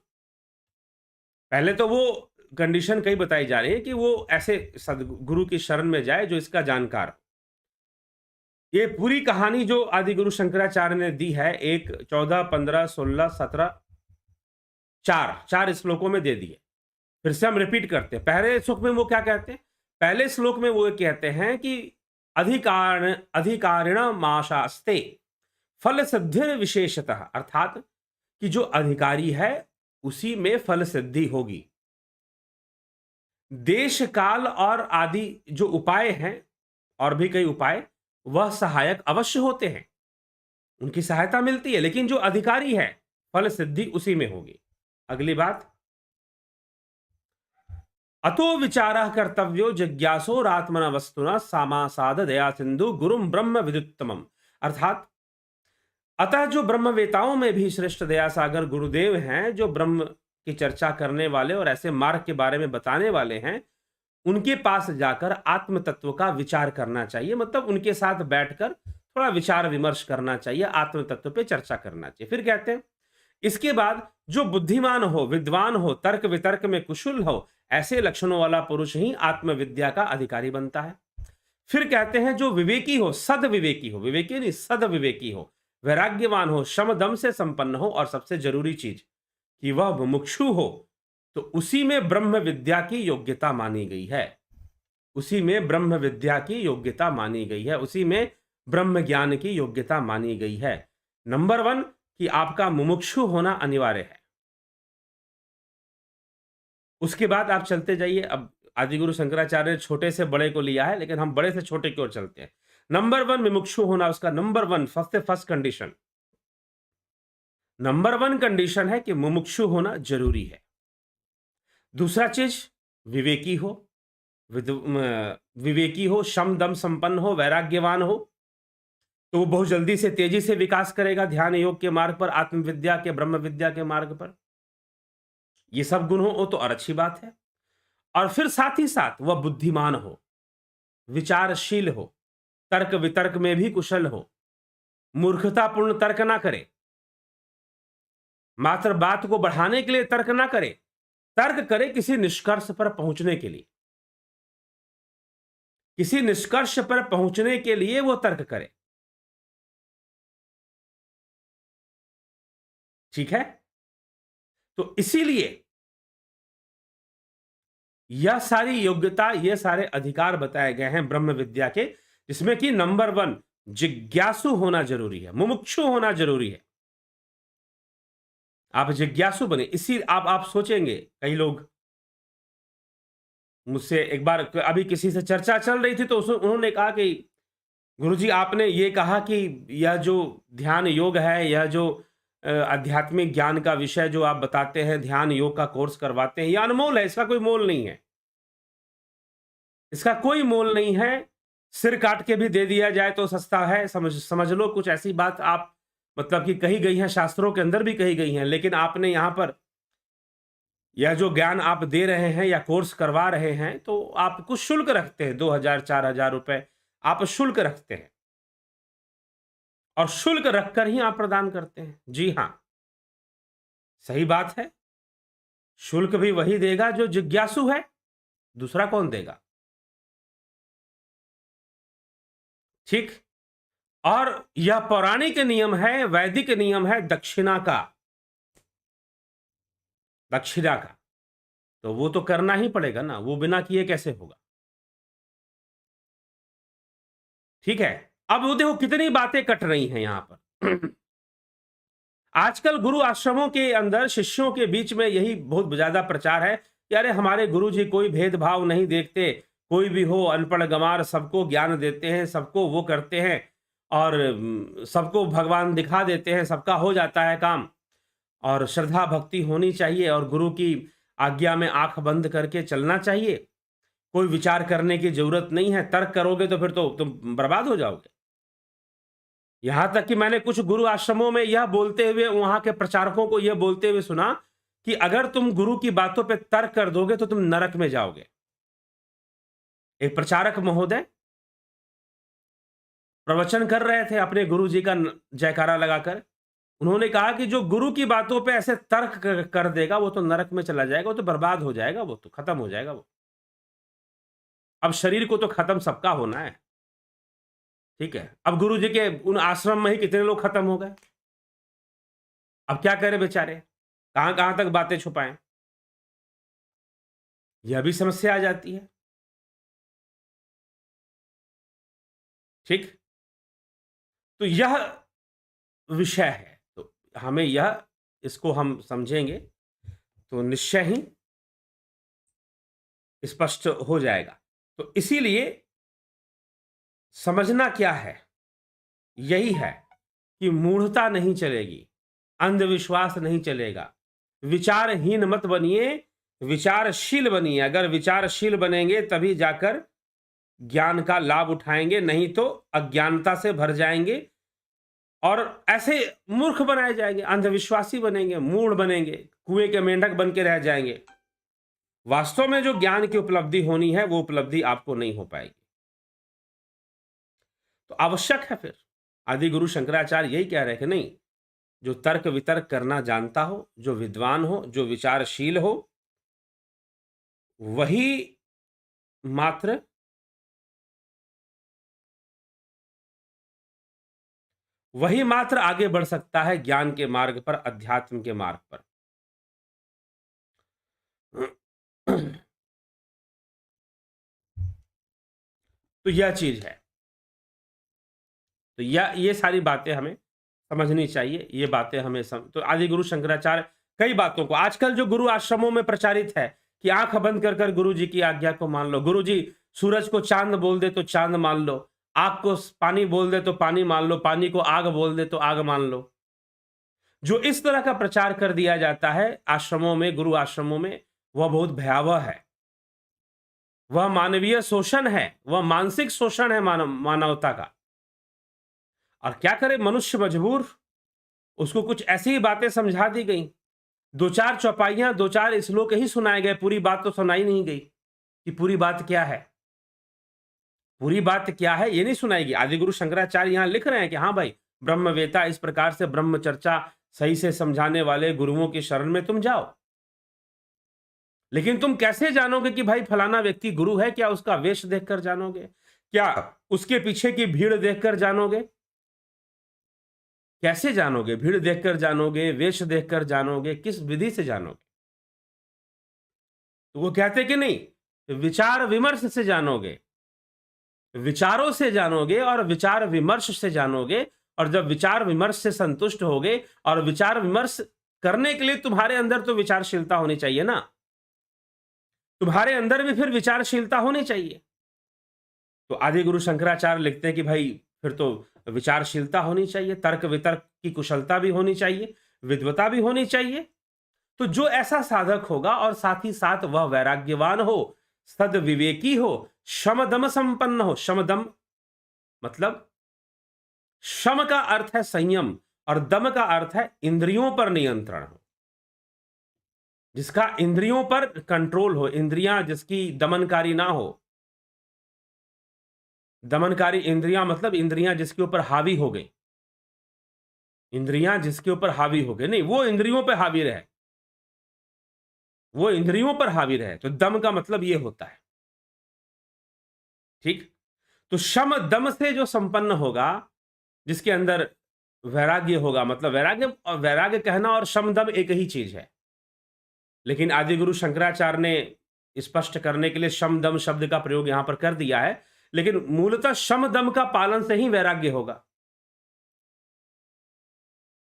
पहले तो वो कंडीशन कई बताई जा रही है कि वो ऐसे सदगुरु की शरण में जाए जो इसका जानकार हो। ये पूरी कहानी जो आदि गुरु शंकराचार्य ने दी है, 1, 14, 15, 16, 17, 4 श्लोकों में दे दिए। फिर से हम रिपीट करते हैं। पहले श्लोक में वो क्या कहते हैं? पहले श्लोक में वो कहते हैं कि अधिकारिण माशास्ते फल सिद्धि विशेषतः, अर्थात कि जो अधिकारी है उसी में फल सिद्धि होगी। देश काल और आदि जो उपाय हैं, और भी कई उपाय, वह सहायक अवश्य होते हैं, उनकी सहायता मिलती है, लेकिन जो अधिकारी है फल सिद्धि उसी में होगी। अगली बात, अतो विचारः कर्तव्यो जिज्ञासोरात्मना वस्तुना सामासाद दया सिंधु गुरुम ब्रह्म विदुत्तमम्, अर्थात अतः जो ब्रह्मवेताओं में भी श्रेष्ठ दया सागर गुरुदेव हैं, जो ब्रह्म की चर्चा करने वाले और ऐसे मार्ग के बारे में बताने वाले हैं, उनके पास जाकर आत्म तत्व का विचार करना चाहिए। मतलब उनके साथ बैठकर थोड़ा विचार विमर्श करना चाहिए, आत्म तत्व पे चर्चा करना चाहिए। फिर कहते हैं इसके बाद जो बुद्धिमान हो, विद्वान हो, तर्क वितर्क में कुशल हो, ऐसे लक्षणों वाला पुरुष ही आत्मविद्या का अधिकारी बनता है। फिर कहते हैं जो विवेकी हो, सद विवेकी हो, विवेकी नहीं सद विवेकी हो, वैराग्यवान हो, शम दम से संपन्न हो, और सबसे जरूरी चीज कि वह मुमुक्षु हो, तो उसी में ब्रह्म विद्या की योग्यता मानी गई है। उसी में ब्रह्म विद्या की योग्यता मानी गई है, उसी में ब्रह्म ज्ञान की योग्यता मानी गई है। नंबर 1 कि आपका मुमुक्षु होना अनिवार्य है। उसके बाद आप चलते जाइए। अब आदिगुरु शंकराचार्य ने छोटे से बड़े को लिया है, लेकिन हम बड़े से छोटे की ओर चलते हैं। नंबर 1 मुमुक्षु होना, उसका number 1 first condition, number 1 condition है कि मुमुक्षु होना जरूरी है। दूसरा चीज विवेकी हो, विवेकी हो, शम दम संपन्न हो, वैराग्यवान हो, तो वो बहुत जल्दी से तेजी से विकास करेगा ध्यान योग के मार्ग पर, आत्मविद्या के, ब्रह्म विद्या के मार्ग पर। ये सब गुण हो तो और अच्छी बात है। और फिर साथ ही साथ वह बुद्धिमान हो, विचारशील हो, तर्क वितर्क में भी कुशल हो, मूर्खतापूर्ण तर्क ना करे, मात्र बात को बढ़ाने के लिए तर्क ना करे, तर्क करे किसी निष्कर्ष पर पहुंचने के लिए, किसी निष्कर्ष पर पहुंचने के लिए वो तर्क करे। ठीक है? तो इसीलिए यह सारी योग्यता, ये सारे अधिकार बताए गए हैं ब्रह्म विद्या के, जिसमें कि नंबर 1 जिज्ञासु होना जरूरी है, मुमुक्षु होना जरूरी है। आप जिज्ञासु बने। इसी आप सोचेंगे, कई लोग मुझसे एक बार अभी किसी से चर्चा चल रही थी, तो उन्होंने कहा कि गुरुजी आपने ये कहा कि यह जो ध्यान योग है, यह जो आध्यात्मिक ज्ञान का विषय जो आप बताते हैं, ध्यान योग का कोर्स करवाते हैं, यह अनमोल है, इसका कोई मोल नहीं है, इसका कोई मोल नहीं है, सिर काट के भी दे दिया जाए तो सस्ता है, समझ लो। कुछ ऐसी बात आप मतलब कि कही गई है, शास्त्रों के अंदर भी कही गई हैं, लेकिन आपने यहां पर यह जो ज्ञान आप दे रहे हैं या कोर्स करवा रहे हैं, तो आप कुछ शुल्क रखते हैं, 2000 4000 रुपए आप शुल्क रखते हैं, और शुल्क रखकर ही आप प्रदान करते हैं। जी हां, सही बात है। शुल्क भी वही देगा जो जिज्ञासु है, दूसरा कौन देगा? ठीक। और यह पौराणिक नियम है, वैदिक नियम है दक्षिणा का, दक्षिणा का। तो वो तो करना ही पड़ेगा ना, वो बिना किए कैसे होगा? ठीक है। अब वो देखो कितनी बातें कट रही हैं यहां पर। आजकल गुरु आश्रमों के अंदर शिष्यों के बीच में यही बहुत ज्यादा प्रचार है कि अरे हमारे गुरु जी कोई भेदभाव नहीं देखते, कोई भी हो अनपढ़ गंवार सबको ज्ञान देते हैं, सबको वो करते हैं, और सबको भगवान दिखा देते हैं, सबका हो जाता है काम, और श्रद्धा भक्ति होनी चाहिए, और गुरु की आज्ञा में आंख बंद करके चलना चाहिए, कोई विचार करने की जरूरत नहीं है, तर्क करोगे तो फिर तो तुम बर्बाद हो जाओगे। यहां तक कि मैंने कुछ गुरु आश्रमों में यह बोलते हुए, वहां के प्रचारकों को यह बोलते हुए सुना कि अगर तुम गुरु की बातों पे तर्क कर दोगे तो तुम नरक में जाओगे। एक प्रचारक महोदय प्रवचन कर रहे थे अपने गुरु जी का जयकारा लगाकर, उन्होंने कहा कि जो गुरु की बातों पे ऐसे तर्क कर देगा वो तो नरक में चला जाएगा, वो तो बर्बाद हो जाएगा, वो तो खत्म हो जाएगा वो। अब शरीर को तो खत्म सबका होना है, ठीक है। अब गुरु जी के उन आश्रम में ही कितने लोग खत्म हो गए, अब क्या करें बेचारे, कहां कहां तक बातें छुपाएं, यह भी समस्या आ जाती है। ठीक। तो यह विषय है, तो हमें यह इसको हम समझेंगे तो निश्चय ही स्पष्ट हो जाएगा। तो इसीलिए समझना क्या है, यही है कि मूढ़ता नहीं चलेगी, अंधविश्वास नहीं चलेगा, विचारहीन मत बनिए, विचारशील बनिए। अगर विचारशील बनेंगे तभी जाकर ज्ञान का लाभ उठाएंगे, नहीं तो अज्ञानता से भर जाएंगे और ऐसे मूर्ख बनाए जाएंगे, अंधविश्वासी बनेंगे, मूढ़ बनेंगे, कुएं के मेंढक बन के रह जाएंगे। वास्तव में जो ज्ञान की उपलब्धि होनी है वो उपलब्धि आपको नहीं हो पाएगी। तो आवश्यक है फिर, आदि गुरु शंकराचार्य यही कह रहे हैं कि नहीं, जो तर्क वितर्क करना जानता हो, जो विद्वान हो, जो विचारशील हो, वही मात्र आगे बढ़ सकता है ज्ञान के मार्ग पर, अध्यात्म के मार्ग पर। तो यह चीज है, तो ये सारी बातें हमें समझनी चाहिए, ये बातें हमें तो आदि गुरु शंकराचार्य कई बातों को, आजकल जो गुरु आश्रमों में प्रचारित है कि आंख बंद कर कर गुरु जी की आज्ञा को मान लो, गुरु जी सूरज को चांद बोल दे तो चांद मान लो, आग को पानी बोल दे तो पानी मान लो, पानी को आग बोल दे तो आग मान लो, जो इस तरह का प्रचार कर दिया जाता है आश्रमों में, गुरु आश्रमों में, वह बहुत भयावह है, वह मानवीय शोषण है, वह मानसिक शोषण है मानवता का। और क्या करे मनुष्य मजबूर, उसको कुछ ऐसी ही बातें समझा दी गई, 2-4 चौपाइयां, 2-4 श्लोक ही सुनाए गए, पूरी बात तो सुनाई नहीं गई। कि पूरी बात क्या है, पूरी बात क्या है ये नहीं सुनाएगी। आदिगुरु शंकराचार्य यहाँ लिख रहे हैं कि हाँ भाई, ब्रह्मवेता इस प्रकार से ब्रह्म चर्चा सही से समझाने वाले गुरुओं की शरण में तुम जाओ। लेकिन तुम कैसे जानोगे कि भाई फलाना व्यक्ति गुरु है? क्या उसका वेश देखकर जानोगे? क्या उसके पीछे की भीड़ देखकर जानोगे? कैसे जानोगे? भीड़ देखकर जानोगे, वेश देखकर जानोगे, किस विधि से जानोगे? तो वो कहते कि नहीं, विचार विमर्श से जानोगे, विचारों से जानोगे और विचार विमर्श से जानोगे। और जब विचार विमर्श से संतुष्ट होगे, और विचार विमर्श करने के लिए तुम्हारे अंदर तो विचारशीलता होनी चाहिए ना, तुम्हारे अंदर भी फिर विचारशीलता होनी चाहिए। तो आदि गुरु शंकराचार्य लिखते हैं कि भाई फिर तो विचारशीलता होनी चाहिए, तर्क वितर्क की कुशलता भी होनी चाहिए, विद्वता भी होनी चाहिए। तो जो ऐसा साधक होगा और साथ ही साथ वह वैराग्यवान हो, सद्विवेकी हो, शमदम संपन्न हो। शमदम मतलब, शम का अर्थ है संयम और दम का अर्थ है इंद्रियों पर नियंत्रण हो, जिसका इंद्रियों पर कंट्रोल हो, इंद्रियां जिसकी दमनकारी ना हो। दमनकारी इंद्रियां मतलब इंद्रियां जिसके ऊपर हावी हो गई, इंद्रियां जिसके ऊपर हावी हो गई, नहीं, वो इंद्रियों पर हावी रहे, वो इंद्रियों पर हावी रहे। तो दम का मतलब ये होता है, ठीक। तो शम दम से जो संपन्न होगा, जिसके अंदर वैराग्य होगा, मतलब वैराग्य और वैराग्य कहना और शम दम एक ही चीज है, लेकिन आदि गुरु शंकराचार्य ने स्पष्ट करने के लिए शम दम शब्द का प्रयोग यहां पर कर दिया है, लेकिन मूलतः शम दम का पालन से ही वैराग्य होगा,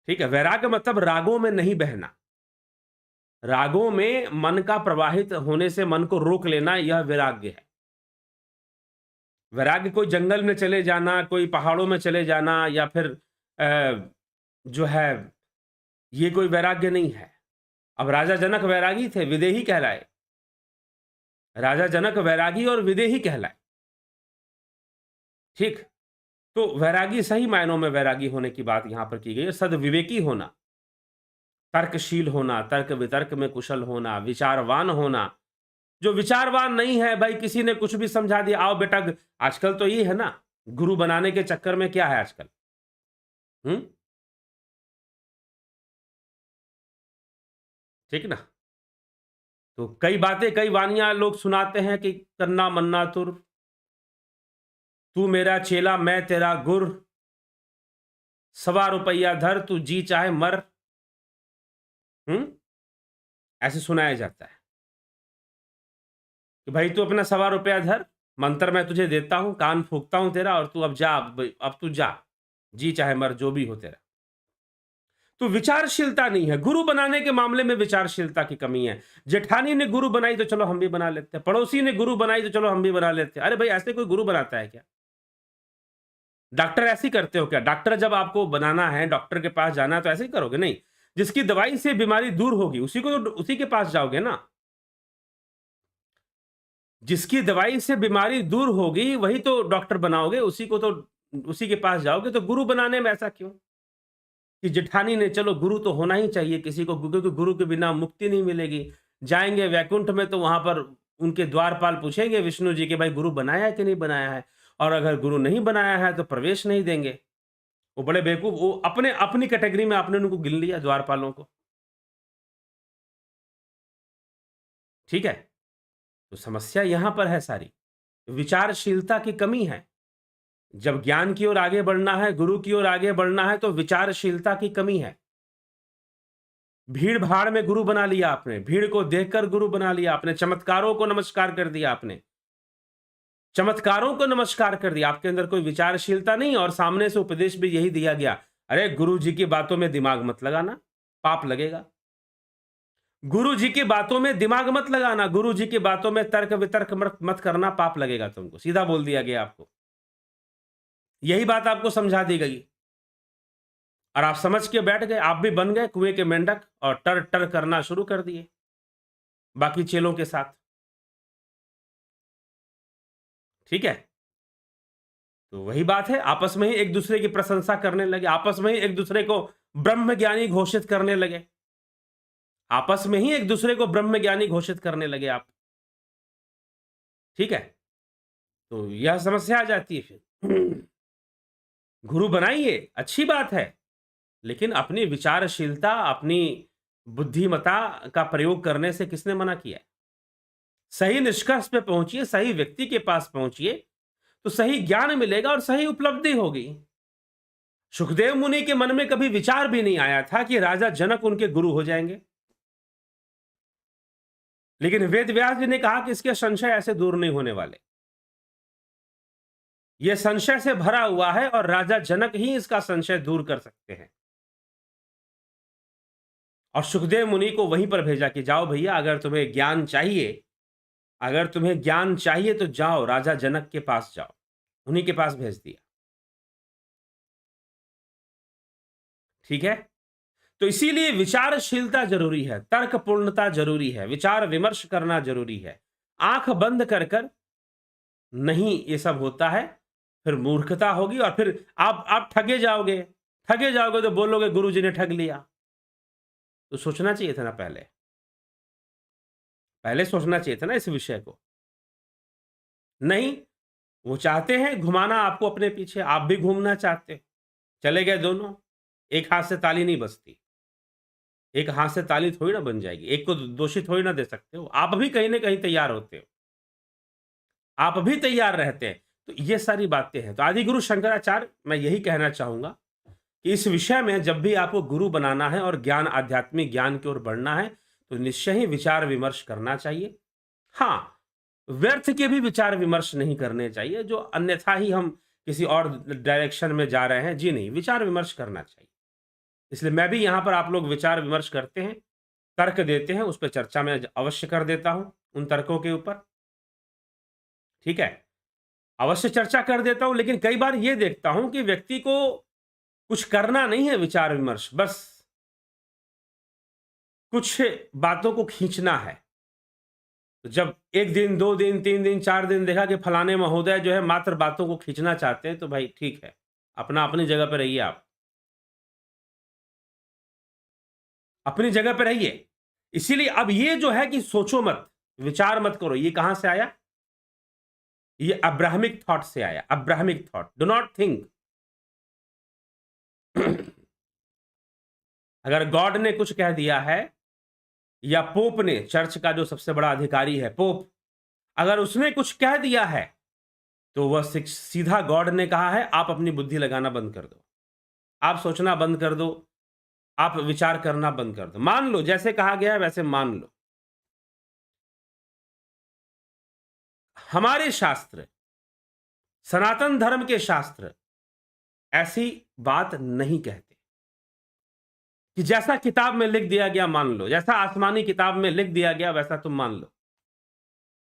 ठीक है। वैराग्य मतलब रागों में नहीं बहना, रागों में मन का प्रवाहित होने से मन को रोक लेना, यह वैराग्य है। वैराग्य कोई जंगल में चले जाना, कोई पहाड़ों में चले जाना, या फिर जो है, ये कोई वैराग्य नहीं है। अब राजा जनक वैरागी थे, विदेही कहलाए, राजा जनक वैरागी और विदेही कहलाए, ठीक। तो वैरागी सही मायनों में वैरागी होने की बात यहां पर की गई है। सद्विवेकी होना, तर्कशील होना, तर्क वितर्क में कुशल होना, विचारवान होना। जो विचारवान नहीं है भाई, किसी ने कुछ भी समझा दिया, आओ बेटा, आजकल तो ये है ना, गुरु बनाने के चक्कर में क्या है आजकल, ठीक ना। तो कई बातें, कई वानियां लोग सुनाते हैं कि कन्ना मन्ना तुर, तू मेरा चेला मैं तेरा गुर, 1.25 रुपया धर तू जी चाहे मर, ऐसे सुनाया जाता है कि भाई तू अपना 1.25 रुपया धर, मंत्र मैं तुझे देता हूं, कान फूंकता हूं तेरा, और तू अब जा, अब तू जा, जी चाहे मर, जो भी हो तेरा। तो विचारशीलता नहीं है, गुरु बनाने के मामले में विचारशीलता की कमी है। जेठानी ने गुरु बनाई तो चलो हम भी बना लेते हैं, पड़ोसी ने गुरु बनाई तो चलो हम भी बना लेते हैं। अरे भाई, ऐसे कोई गुरु बनाता है क्या? डॉक्टर ऐसे ही करते हो क्या? डॉक्टर जब आपको बनाना है, डॉक्टर के पास जाना है, तो ऐसे ही करोगे? नहीं, जिसकी दवाई से बीमारी दूर होगी उसी को तो, उसी के पास जाओगे ना। जिसकी दवाई से बीमारी दूर होगी वही तो डॉक्टर बनाओगे, उसी को तो, उसी के पास जाओगे। तो गुरु बनाने में ऐसा क्यों कि जेठानी ने, चलो गुरु तो होना ही चाहिए किसी को, क्योंकि गुरु के बिना मुक्ति नहीं मिलेगी। जाएंगे वैकुंठ में तो वहां पर उनके द्वारपाल पूछेंगे विष्णु जी के, भाई गुरु बनाया है कि नहीं बनाया है, और अगर गुरु नहीं बनाया है तो प्रवेश नहीं देंगे। वो बड़े बेवकूफ, वो अपने अपनी कैटेगरी में आपने उनको गिन लिया, द्वारपालों को, ठीक है। तो समस्या यहां पर है सारी, विचारशीलता की कमी है। जब ज्ञान की ओर आगे बढ़ना है, गुरु की ओर आगे बढ़ना है, तो विचारशीलता की कमी है। भीड़ भाड़ में गुरु बना लिया आपने, भीड़ को देखकर गुरु बना लिया आपने, चमत्कारों को नमस्कार कर दिया आपने, चमत्कारों को नमस्कार कर दिया। आपके अंदर कोई विचारशीलता नहीं, और सामने से उपदेश भी यही दिया गया, अरे गुरु जी की बातों में दिमाग मत लगाना, पाप लगेगा। गुरु जी की बातों में दिमाग मत लगाना, गुरु जी की बातों में तर्क वितर्क मत करना, पाप लगेगा तुमको, सीधा बोल दिया गया आपको। यही बात आपको समझा दी गई और आप समझ के बैठ गए, आप भी बन गए कुएं के मेंढक और टर टर करना शुरू कर दिए बाकी चेलों के साथ, ठीक है। तो वही बात है, आपस में ही एक दूसरे की प्रशंसा करने लगे, आपस में ही एक दूसरे को ब्रह्म ज्ञानी घोषित करने लगे, आपस में ही एक दूसरे को ब्रह्म ज्ञानी घोषित करने लगे आप। ठीक है? तो यह समस्या आ जाती है फिर। गुरु बनाइए, अच्छी बात है, लेकिन अपनी विचारशीलता, अपनी बुद्धिमत्ता का प्रयोग करने से किसने मना किया है? सही निष्कर्ष पे पहुँचिए, सही व्यक्ति के पास पहुँचिए, तो सही ज्ञान मिलेगा और सही उपलब्धि होगी। सुखदेव मुनि के मन में कभी विचार भी नहीं आया था कि राजा जनक उनके गुरु हो जाएंगे। लेकिन वेद व्यास जी ने कहा कि इसके संशय ऐसे दूर नहीं होने वाले। यह संशय से भरा हुआ है और राजा जनक ही इसका संशय दूर कर सकते हैं। और सुखदेव मुनि को वहीं पर भेजा कि जाओ भैया, अगर तुम्हें ज्ञान चाहिए, अगर तुम्हें ज्ञान चाहिए तो जाओ राजा जनक के पास जाओ। उन्हीं के पास भेज दिया। ठीक है? तो इसीलिए विचारशीलता जरूरी है, तर्कपूर्णता जरूरी है, विचार विमर्श करना जरूरी है। आंख बंद कर कर नहीं ये सब होता है, फिर मूर्खता होगी और फिर आप ठगे जाओगे। ठगे जाओगे तो बोलोगे गुरुजी ने ठग लिया। तो सोचना चाहिए था ना पहले। पहले सोचना चाहिए था ना इस विषय को। नहीं, वो चाहते हैं घुमाना आपको अपने पीछे, आप भी घूमना चाहते हो। चले गए दोनों, एक हाथ से ताली नहीं बजती। एक हाथ से ताली थोड़ी ना बन जाएगी, एक को दोषी थोड़ी ना दे सकते हो। आप भी कहीं न कहीं तैयार होते हो। आप भी तैयार रहते हैं। तो ये सारी बातें हैं। तो आदि गुरु शंकराचार्य, मैं यही कहना चाहूँगा कि इस विषय में जब भी आपको गुरु बनाना है और ज्ञान, आध्यात्मिक ज्ञान की ओर बढ़ना है, तो निश्चय ही विचार विमर्श करना चाहिए। हाँ, व्यर्थ के भी विचार विमर्श नहीं करने चाहिए, जो अन्यथा ही हम किसी और डायरेक्शन में जा रहे हैं। जी नहीं, विचार विमर्श करना चाहिए। इसलिए मैं भी यहाँ पर आप लोग विचार विमर्श करते हैं, तर्क देते हैं, उस पे चर्चा मैं अवश्य कर देता हूँ, उन तर्कों के ऊपर। ठीक है? अवश्य चर्चा कर देता हूँ, लेकिन कई बार ये देखता हूँ कि व्यक्ति को कुछ करना नहीं है विचार विमर्श, बस कुछ बातों को खींचना है। तो जब 1 दिन, 2 दिन, 3 दिन, 4 दिन देखा कि फलाने महोदय जो है मात्र बातों को खींचना चाहते हैं, तो भाई ठीक है, अपनी जगह पे रहिए आप। अपनी जगह पे रहिए। इसीलिए अब ये जो है कि सोचो मत, विचार मत करो, ये कहां से आया? ये अब्राहमिक थॉट से आया। Abrahamic thought, do not think. अगर गॉड ने कुछ कह दिया है या पोप ने, चर्च का जो सबसे बड़ा अधिकारी है पोप, अगर उसने कुछ कह दिया है तो वह सीधा गॉड ने कहा है, आप अपनी बुद्धि लगाना बंद कर दो, आप सोचना बंद कर दो, आप विचार करना बंद कर दो। मान लो जैसे कहा गया है वैसे मान लो। हमारे शास्त्र, सनातन धर्म के शास्त्र ऐसी बात नहीं कहते कि जैसा किताब में लिख दिया गया मान लो, जैसा आसमानी किताब में लिख दिया गया वैसा तुम मान लो।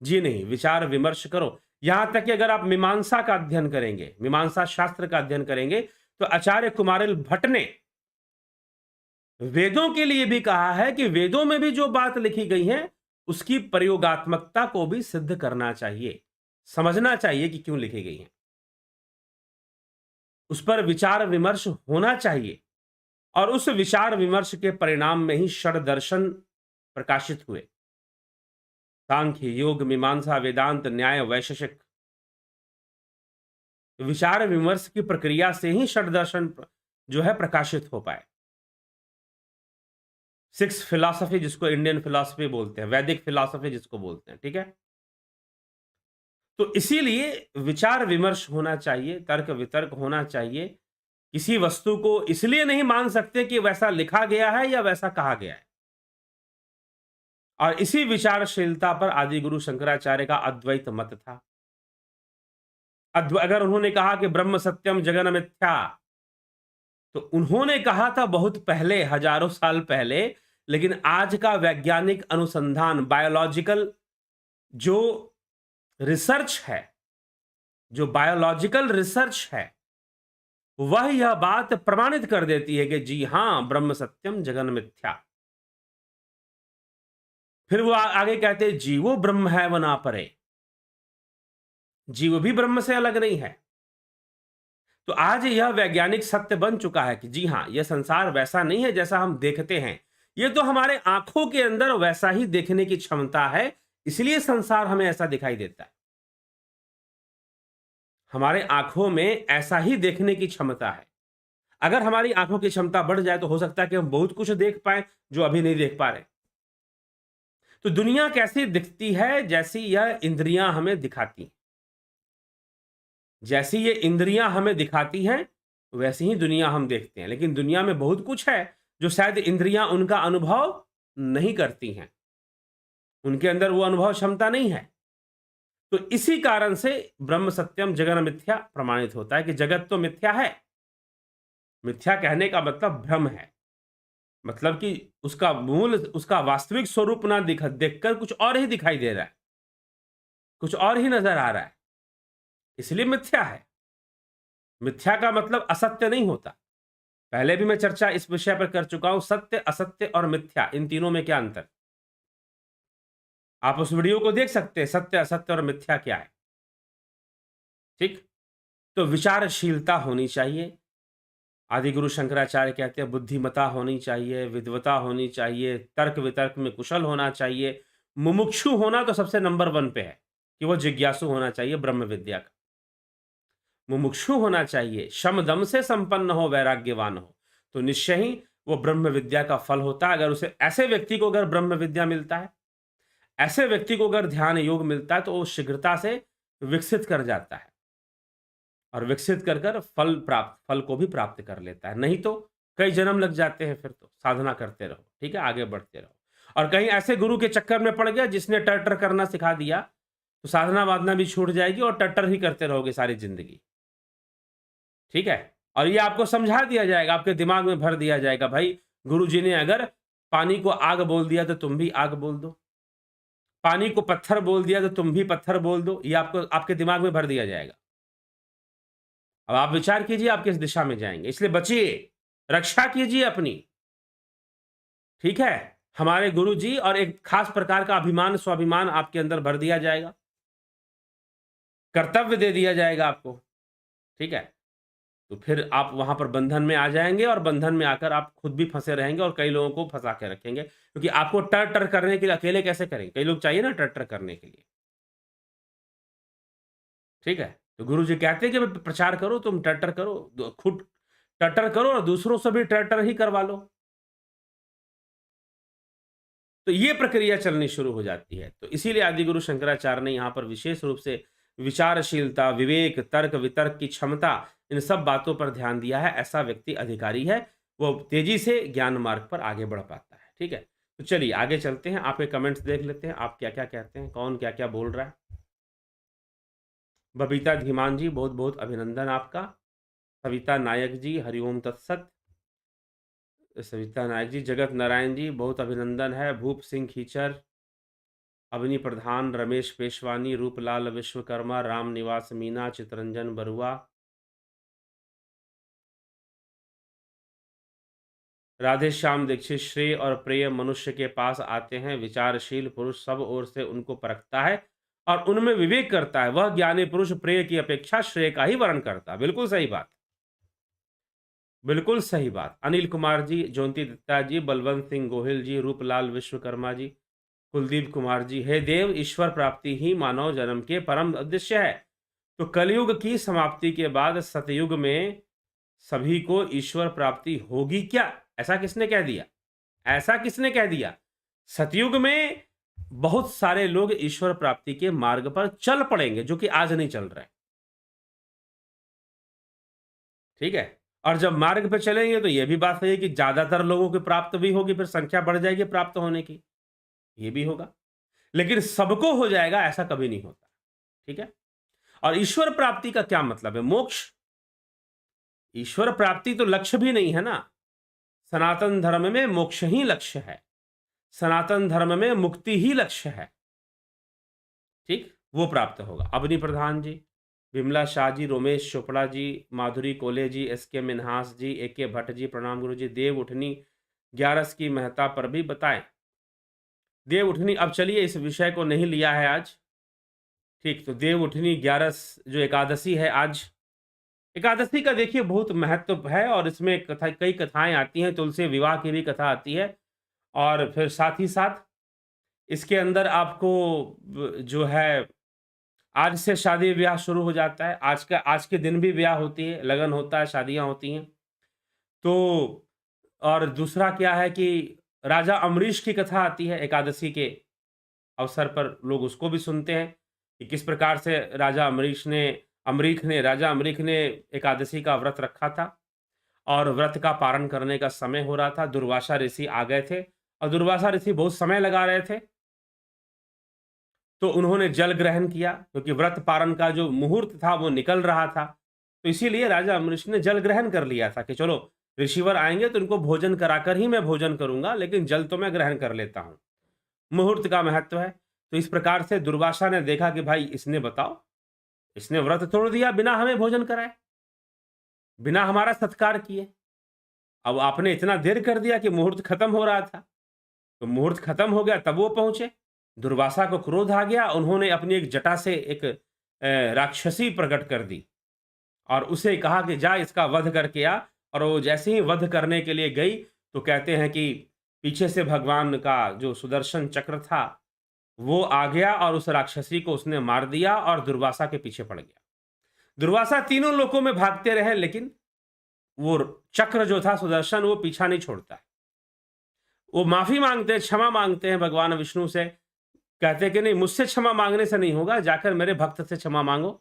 जी नहीं, विचार विमर्श करो। यहां तक कि अगर आप मीमांसा का अध्ययन करेंगे, मीमांसा शास्त्र का अध्ययन करेंगे, तो आचार्य कुमारिल भट्ट ने वेदों के लिए भी कहा है कि वेदों में भी जो बात लिखी गई है उसकी प्रयोगात्मकता को भी सिद्ध करना चाहिए, समझना चाहिए कि क्यों लिखी गई है, उस पर विचार विमर्श होना चाहिए। और उस विचार विमर्श के परिणाम में ही षड दर्शन प्रकाशित हुए, सांख्य, योग, मीमांसा, वेदांत, न्याय, वैशेषिक। विचार विमर्श की प्रक्रिया से ही षड दर्शन जो है प्रकाशित हो पाए। 6 फिलॉसफी जिसको इंडियन फिलॉसफी बोलते हैं, वैदिक फिलॉसफी जिसको बोलते हैं। ठीक है? तो इसीलिए विचार विमर्श होना चाहिए, तर्क वितर्क होना चाहिए। किसी वस्तु को इसलिए नहीं मान सकते कि वैसा लिखा गया है या वैसा कहा गया है। और इसी विचारशीलता पर आदि गुरु शंकराचार्य का अद्वैत मत था। अगर उन्होंने कहा कि ब्रह्म सत्यम जगन मिथ्या, तो उन्होंने कहा था बहुत पहले, हजारों साल पहले, लेकिन आज का वैज्ञानिक अनुसंधान, बायोलॉजिकल जो रिसर्च है, जो बायोलॉजिकल रिसर्च है, वह यह बात प्रमाणित कर देती है कि जी हां, ब्रह्म सत्यम जगन मिथ्या। फिर वो आगे कहते हैं जीवो ब्रह्म है व ना परे, जीव भी ब्रह्म से अलग नहीं है। तो आज यह वैज्ञानिक सत्य बन चुका है कि जी हां, यह संसार वैसा नहीं है जैसा हम देखते हैं, यह तो हमारे आंखों के अंदर वैसा ही देखने की क्षमता है, इसलिए संसार हमें ऐसा दिखाई देता है। हमारे आँखों में ऐसा ही देखने की क्षमता है। अगर हमारी आँखों की क्षमता बढ़ जाए तो हो सकता है कि हम बहुत कुछ देख पाएँ जो अभी नहीं देख पा रहे। तो दुनिया कैसी दिखती है जैसी यह इंद्रियाँ हमें दिखाती हैं। जैसी ये इंद्रियाँ हमें दिखाती हैं, वैसी ही दुनिया हम देखते हैं। लेकिन दुनिया में बहुत कुछ है जो शायद इंद्रियाँ उनका अनुभव नहीं करती हैं। उनके अंदर वो अनुभव क्षमता नहीं है। तो इसी कारण से ब्रह्म सत्यम जगन मिथ्या प्रमाणित होता है कि जगत तो मिथ्या है। मिथ्या कहने का मतलब भ्रम है। मतलब कि उसका मूल, उसका वास्तविक स्वरूप ना देखकर कुछ और ही दिखाई दे रहा है, कुछ और ही नजर आ रहा है, इसलिए मिथ्या है। मिथ्या का मतलब असत्य नहीं होता। पहले भी मैं चर्चा इस विषय पर कर चुका हूं, सत्य, असत्य और मिथ्या, इन तीनों में क्या अंतर। आप उस वीडियो को देख सकते हैं, सत्य, असत्य और मिथ्या क्या है। ठीक। तो विचारशीलता होनी चाहिए। आदि गुरु शंकराचार्य कहते हैं बुद्धिमता होनी चाहिए, विद्वता होनी चाहिए, तर्क वितर्क में कुशल होना चाहिए। मुमुक्षु होना तो सबसे नंबर 1 पे है कि वो जिज्ञासु होना चाहिए ब्रह्म विद्या का। मुमुक्षु होना चाहिए, शम दम से संपन्न हो, वैराग्यवान हो, तो निश्चय ही वो ब्रह्म विद्या का फल होता है। अगर उसे, ऐसे व्यक्ति को अगर ब्रह्म विद्या मिलता है, ऐसे व्यक्ति को अगर ध्यान योग मिलता है, तो वो शीघ्रता से विकसित कर जाता है और विकसित कर कर फल को भी प्राप्त कर लेता है। नहीं तो कई जन्म लग जाते हैं, फिर तो साधना करते रहो, ठीक है, आगे बढ़ते रहो। और कहीं ऐसे गुरु के चक्कर में पड़ गया जिसने टर्टर करना सिखा दिया, तो साधना वादना भी छूट जाएगी और टर्टर ही करते रहोगे सारी जिंदगी। ठीक है। और ये आपको समझा दिया जाएगा, आपके दिमाग में भर दिया जाएगा, भाई गुरुजी ने अगर पानी को आग बोल दिया तो तुम भी आग बोल दो, पानी को पत्थर बोल दिया तो तुम भी पत्थर बोल दो। ये आपको, आपके दिमाग में भर दिया जाएगा। अब आप विचार कीजिए आप किस दिशा में जाएंगे। इसलिए बचिए, रक्षा कीजिए अपनी। ठीक है। हमारे गुरुजी और एक खास प्रकार का अभिमान, स्वाभिमान आपके अंदर भर दिया जाएगा, कर्तव्य दे दिया जाएगा आपको। ठीक है। तो फिर आप वहां पर बंधन में आ जाएंगे और बंधन में आकर आप खुद भी फंसे रहेंगे और कई लोगों को फंसा के रखेंगे, क्योंकि आपको टर टर करने के लिए अकेले कैसे करेंगे, कई लोग चाहिए ना टर टर करने के लिए। ठीक है। तो गुरु जी कहते हैं कि प्रचार करो, तुम टर टर करो, खुद टर टर करो और दूसरों से भी टर टर ही करवा लो। तो ये प्रक्रिया चलनी शुरू हो जाती है। तो इसीलिए आदि गुरु शंकराचार्य ने यहाँ पर विशेष रूप से विचारशीलता, विवेक, तर्क वितर्क की क्षमता, इन सब बातों पर ध्यान दिया है। ऐसा व्यक्ति अधिकारी है, वो तेजी से ज्ञान मार्ग पर आगे बढ़ पाता है। ठीक है। तो चलिए आगे चलते हैं, आपके कमेंट्स देख लेते हैं, आप क्या क्या कहते हैं, कौन क्या क्या बोल रहा है। बबीता धीमान जी, बहुत बहुत अभिनंदन आपका। सविता नायक जी, हरिओम तत्सत। सविता नायक जी, जगत नारायण जी, बहुत अभिनंदन है। भूप सिंह खीचर, अवनी प्रधान, रमेश पेशवानी, रूपलाल विश्वकर्मा, राम निवास मीना, चितरंजन बरुआ, राधे श्याम दीक्षित, श्रेय और प्रेय मनुष्य के पास आते हैं, विचारशील पुरुष सब ओर से उनको परखता है और उनमें विवेक करता है। वह ज्ञानी पुरुष प्रेय की अपेक्षा श्रेय का ही वर्ण करता है। बिल्कुल सही बात, बिल्कुल सही बात। अनिल कुमार जी, ज्योति दत्ता जी, बलवंत सिंह गोहिल जी, रूपलाल विश्वकर्मा जी, कुलदीप कुमार जी, हे देव, ईश्वर प्राप्ति ही मानव जन्म के परम उद्देश्य है। तो कलयुग की समाप्ति के बाद सतयुग में सभी को ईश्वर प्राप्ति होगी क्या? ऐसा किसने कह दिया? ऐसा किसने कह दिया? सतयुग में बहुत सारे लोग ईश्वर प्राप्ति के मार्ग पर चल पड़ेंगे, जो कि आज नहीं चल रहे। ठीक है। और जब मार्ग पे चलेंगे तो यह भी बात सही है कि ज्यादातर लोगों की प्राप्त भी होगी, फिर संख्या बढ़ जाएगी प्राप्त होने की, ये भी होगा। लेकिन सबको हो जाएगा ऐसा कभी नहीं होता। ठीक है। और ईश्वर प्राप्ति का क्या मतलब है? मोक्ष। ईश्वर प्राप्ति तो लक्ष्य भी नहीं है ना। सनातन धर्म में मोक्ष ही लक्ष्य है, सनातन धर्म में मुक्ति ही लक्ष्य है। ठीक, वो प्राप्त होगा। अवनी प्रधान जी, विमला शाह जी, रोमेश चोपड़ा जी, माधुरी कोले जी, एसके मिन्हास जी, एके भट्ट जी, प्रणाम गुरु जी। देव उठनी 11 की महत्ता पर भी बताएं। देव उठनी, अब चलिए इस विषय को नहीं लिया है आज। ठीक, तो देव उठनी 11 जो एकादशी है आज, एकादशी का देखिए बहुत महत्व है और इसमें कथा, कई कथाएं आती हैं। तुलसी विवाह की भी कथा आती है और फिर साथ ही साथ इसके अंदर आपको जो है आज से शादी ब्याह शुरू हो जाता है। आज के दिन भी ब्याह होती है, लगन होता है, शादियाँ होती हैं। तो और दूसरा क्या है कि राजा अम्बरीश की कथा आती है एकादशी के अवसर पर, लोग उसको भी सुनते हैं कि किस प्रकार से राजा अम्बरीक ने एकादशी का व्रत रखा था और व्रत का पारण करने का समय हो रहा था। दुर्वासा ऋषि आ गए थे और दुर्वासा ऋषि बहुत समय लगा रहे थे, तो उन्होंने जल ग्रहण किया क्योंकि व्रत पारण का जो मुहूर्त था वो निकल रहा था। तो इसीलिए राजा अम्बरीश ने जल ग्रहण कर लिया था कि चलो ऋषिवर आएंगे तो इनको भोजन कराकर ही मैं भोजन करूंगा, लेकिन जल तो मैं ग्रहण कर लेता हूं। मुहूर्त का महत्व है। तो इस प्रकार से दुर्वासा ने देखा कि भाई इसने व्रत तोड़ दिया बिना हमें भोजन कराए, बिना हमारा सत्कार किए। अब आपने इतना देर कर दिया कि मुहूर्त खत्म हो रहा था, तो मुहूर्त खत्म हो गया तब वो पहुंचे। दुर्वासा को क्रोध आ गया, उन्होंने अपनी एक जटा से एक राक्षसी प्रकट कर दी और उसे कहा कि जा इसका वध करके आ। और वो जैसे ही वध करने के लिए गई तो कहते हैं कि पीछे से भगवान का जो सुदर्शन चक्र था वो आ गया और उस राक्षसी को उसने मार दिया और दुर्वासा के पीछे पड़ गया। दुर्वासा तीनों लोकों में भागते रहे, लेकिन वो चक्र जो था सुदर्शन वो पीछा नहीं छोड़ता है। वो माफी मांगते हैं, क्षमा मांगते हैं भगवान विष्णु से, कहते हैं कि नहीं मुझसे क्षमा मांगने से नहीं होगा, जाकर मेरे भक्त से क्षमा मांगो,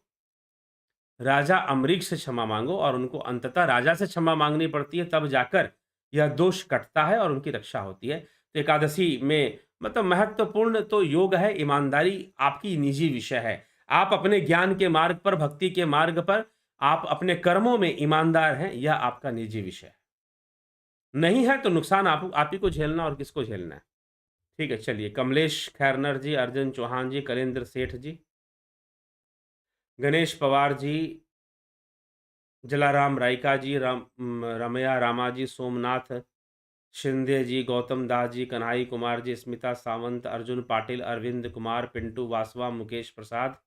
राजा अम्बरीश से क्षमा मांगो। और उनको अंततः राजा से क्षमा मांगनी पड़ती है, तब जाकर यह दोष कटता है और उनकी रक्षा होती है। तो एकादशी में मतलब महत्वपूर्ण तो योग है, ईमानदारी आपकी निजी विषय है। आप अपने ज्ञान के मार्ग पर, भक्ति के मार्ग पर, आप अपने कर्मों में ईमानदार हैं, यह आपका निजी विषय है। नहीं है तो नुकसान आप ही को झेलना, और किसको झेलना है। ठीक है, चलिए। कमलेश खैरनर जी, अर्जुन चौहान जी, कलेंद्र सेठ जी, गणेश पवार जी, जलाराम रायका जी, रमया रामा जी, सोमनाथ शिंदे जी, गौतम दास जी, कन्हाई कुमार जी, स्मिता सावंत, अर्जुन पाटिल, अरविंद कुमार, पिंटू वासवा, मुकेश प्रसाद,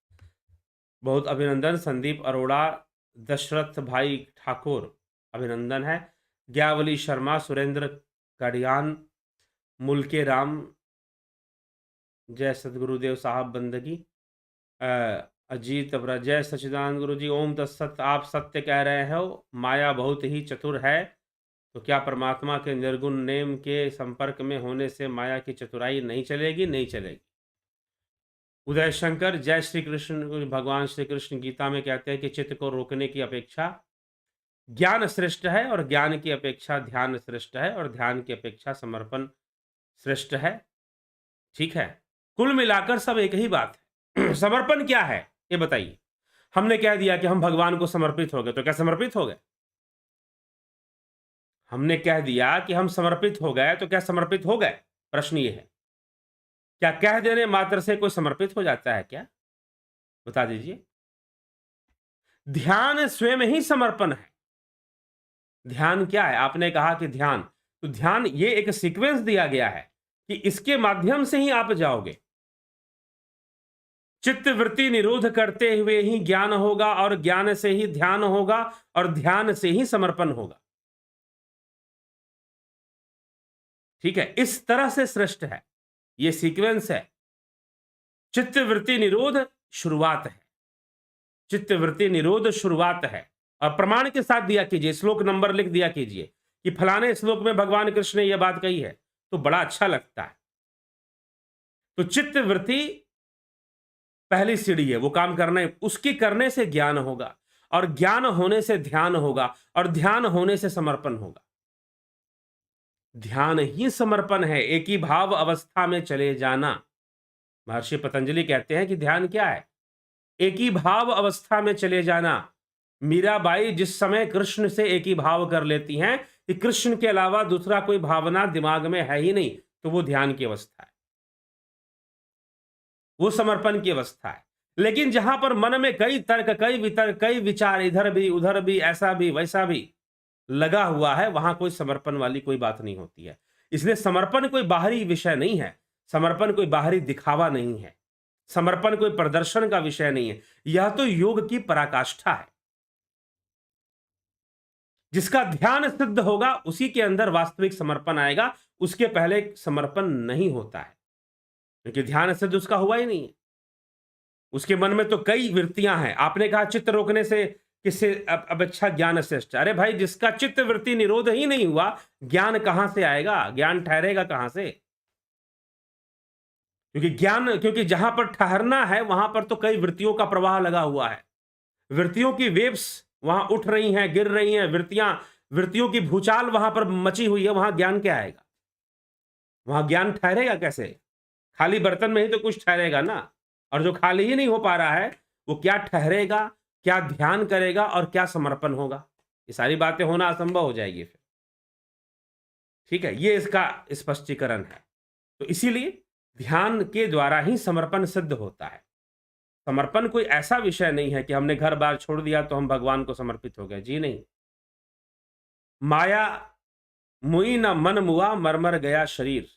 बहुत अभिनंदन। संदीप अरोड़ा, दशरथ भाई ठाकुर, अभिनंदन है। ज्ञावली शर्मा, सुरेंद्र कड़ियान, मुल्के राम, जय सदगुरुदेव साहब बंदगी, अजीत व्रत, जय सच्चिदानंद गुरु जी, ओम तत्सत। आप सत्य कह रहे हो, माया बहुत ही चतुर है, तो क्या परमात्मा के निर्गुण नेम के संपर्क में होने से माया की चतुराई नहीं चलेगी? नहीं चलेगी। उदय शंकर, जय श्री कृष्ण। भगवान श्री कृष्ण गीता में कहते हैं कि चित्त को रोकने की अपेक्षा ज्ञान श्रेष्ठ है, और ज्ञान की अपेक्षा ध्यान श्रेष्ठ है, और ध्यान की अपेक्षा समर्पण श्रेष्ठ है। ठीक है, कुल मिलाकर सब एक ही बात है। समर्पण क्या है ये बताइए। हमने कह दिया कि हम भगवान को समर्पित हो गए, तो क्या समर्पित हो गए? हमने कह दिया कि हम समर्पित हो गए, तो क्या समर्पित हो गए? प्रश्न ये है, क्या कह देने मात्र से कोई समर्पित हो जाता है क्या? बता दीजिए। ध्यान स्वयं ही समर्पण है। ध्यान क्या है? आपने कहा कि ध्यान, तो ध्यान ये एक सीक्वेंस दिया गया है कि इसके माध्यम से ही आप जाओगे। चित्त वृत्ति निरोध करते हुए ही ज्ञान होगा, और ज्ञान से ही ध्यान होगा, और ध्यान से ही समर्पण होगा। ठीक है, इस तरह से श्रेष्ठ है, ये सीक्वेंस है। चित्त वृत्ति निरोध शुरुआत है, चित्त वृत्ति निरोध शुरुआत है। और प्रमाण के साथ दिया कीजिए, श्लोक नंबर लिख दिया कीजिए कि फलाने श्लोक में भगवान कृष्ण ने यह बात कही है, तो बड़ा अच्छा लगता है। तो चित्त वृत्ति पहली सीढ़ी है, वो काम करना है, उसकी करने से ज्ञान होगा, और ज्ञान होने से ध्यान होगा, और ध्यान होने से समर्पण होगा। ध्यान ही समर्पण है, एक ही भाव अवस्था में चले जाना। महर्षि पतंजलि कहते हैं कि ध्यान क्या है? एक ही भाव अवस्था में चले जाना। मीराबाई जिस समय कृष्ण से एक ही भाव कर लेती हैं कि कृष्ण के अलावा दूसरा कोई भावना दिमाग में है ही नहीं, तो वो ध्यान की अवस्था है, वो समर्पण की अवस्था है। लेकिन जहां पर मन में कई तर्क, कई वितर्क, कई विचार, इधर भी उधर भी, ऐसा भी वैसा भी लगा हुआ है, वहां कोई समर्पण वाली कोई बात नहीं होती है। इसलिए समर्पण कोई बाहरी विषय नहीं है, समर्पण कोई बाहरी दिखावा नहीं है, समर्पण कोई प्रदर्शन का विषय नहीं है। यह तो योग की पराकाष्ठा है। जिसका ध्यान सिद्ध होगा उसी के अंदर वास्तविक समर्पण आएगा, उसके पहले समर्पण नहीं होता है, क्योंकि ध्यान सिद्ध उसका हुआ ही नहीं है। उसके मन में तो कई वृत्तियां हैं। आपने कहा चित्त रोकने से किससे अपेक्षा ज्ञान श्रेष्ठ। अरे भाई, जिसका चित्त वृत्ति निरोध ही नहीं हुआ, ज्ञान कहां से आएगा? ज्ञान ठहरेगा कहां से? क्योंकि जहां पर ठहरना है वहां पर तो कई वृत्तियों का प्रवाह लगा हुआ है। वृत्तियों की वेव्स वहां उठ रही हैं, गिर रही हैं, वृत्तियों की भूचाल वहां पर मची हुई है। वहां ज्ञान क्या आएगा? वहां ज्ञान ठहरेगा कैसे? खाली बर्तन में ही तो कुछ ठहरेगा ना। और जो खाली ही नहीं हो पा रहा है, वो क्या ठहरेगा, क्या ध्यान करेगा और क्या समर्पण होगा? ये सारी बातें होना असंभव हो जाएगी फिर। ठीक है, ये इसका स्पष्टीकरण है। तो इसीलिए ध्यान के द्वारा ही समर्पण सिद्ध होता है। समर्पण कोई ऐसा विषय नहीं है कि हमने घर बार छोड़ दिया तो हम भगवान को समर्पित हो गए। जी नहीं। माया मुई न मन मुआ, मरमर गया शरीर।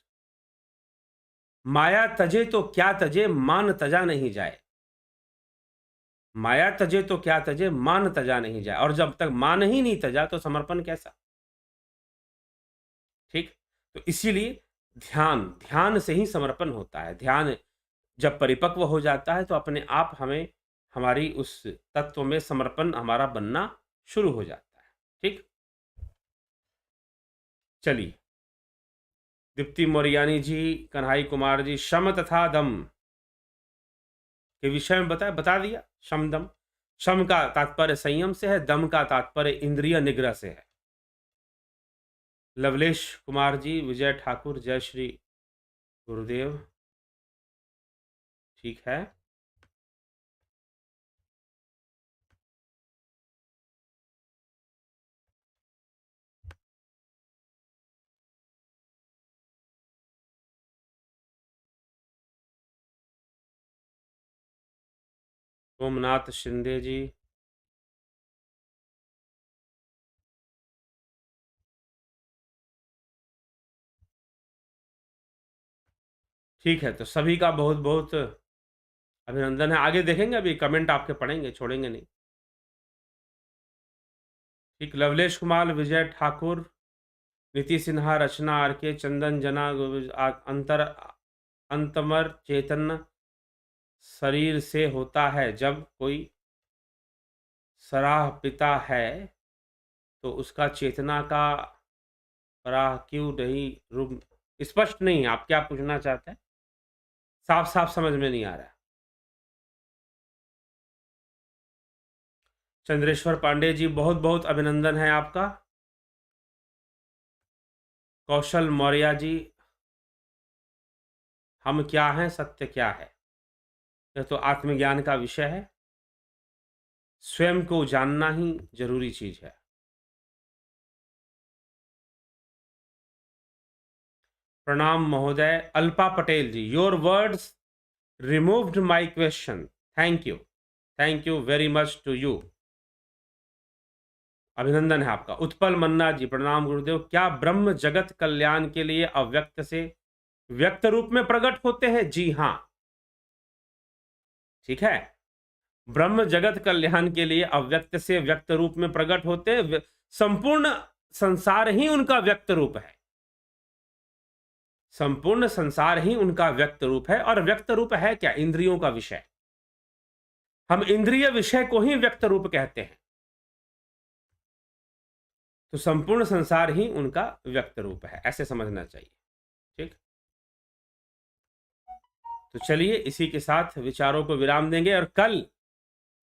माया तजे तो क्या तजे, मान तजा नहीं जाए। माया तजे तो क्या तजे, मान तजा नहीं जाए। और जब तक मान ही नहीं तजा तो समर्पण कैसा? ठीक। तो इसीलिए ध्यान से ही समर्पण होता है। ध्यान जब परिपक्व हो जाता है तो अपने आप हमें हमारी उस तत्व में समर्पण हमारा बनना शुरू हो जाता है। ठीक। चलिए, दीप्ति मोरियानी जी, कन्हई कुमार जी, शम तथा दम के विषय में बता दिया। शम दम, शम का तात्पर्य संयम से है, दम का तात्पर्य इंद्रिय निग्रह से है। लवलेश कुमार जी, विजय ठाकुर, जय श्री गुरुदेव। ठीक है। सोमनाथ शिंदे जी, ठीक है। तो सभी का बहुत बहुत अभिनंदन है। आगे देखेंगे, अभी कमेंट आपके पढ़ेंगे, छोड़ेंगे नहीं। ठीक। लवलेश कुमार, विजय ठाकुर, नीति सिन्हा, रचना आर के, चंदन जना, अंतमर चेतन शरीर से होता है। जब कोई सराह पिता है तो उसका चेतना का पराह क्यों नहीं रूप? स्पष्ट नहीं है आप क्या पूछना चाहते हैं, साफ साफ समझ में नहीं आ रहा है। चंद्रेश्वर पांडे जी, बहुत बहुत अभिनंदन है आपका। कौशल मौर्य जी, हम क्या हैं, सत्य क्या है? यह तो आत्मज्ञान का विषय है। स्वयं को जानना ही जरूरी चीज है। प्रणाम महोदय। Alpa Patel ji, your words removed my question. Thank you very much to you. अभिनंदन है आपका। उत्पल मन्ना जी, प्रणाम गुरुदेव। क्या ब्रह्म जगत कल्याण के लिए अव्यक्त से व्यक्त रूप में प्रकट होते हैं? जी हां। ठीक है, ब्रह्म जगत कल्याण के लिए अव्यक्त से व्यक्त रूप में प्रकट होते हैं। संपूर्ण संसार ही उनका व्यक्त रूप है। संपूर्ण संसार ही उनका व्यक्त रूप है। और व्यक्त रूप है क्या? इंद्रियों का विषय। हम इंद्रिय विषय को ही व्यक्त रूप कहते हैं। तो संपूर्ण संसार ही उनका व्यक्त रूप है, ऐसे समझना चाहिए। ठीक। तो चलिए, इसी के साथ विचारों को विराम देंगे और कल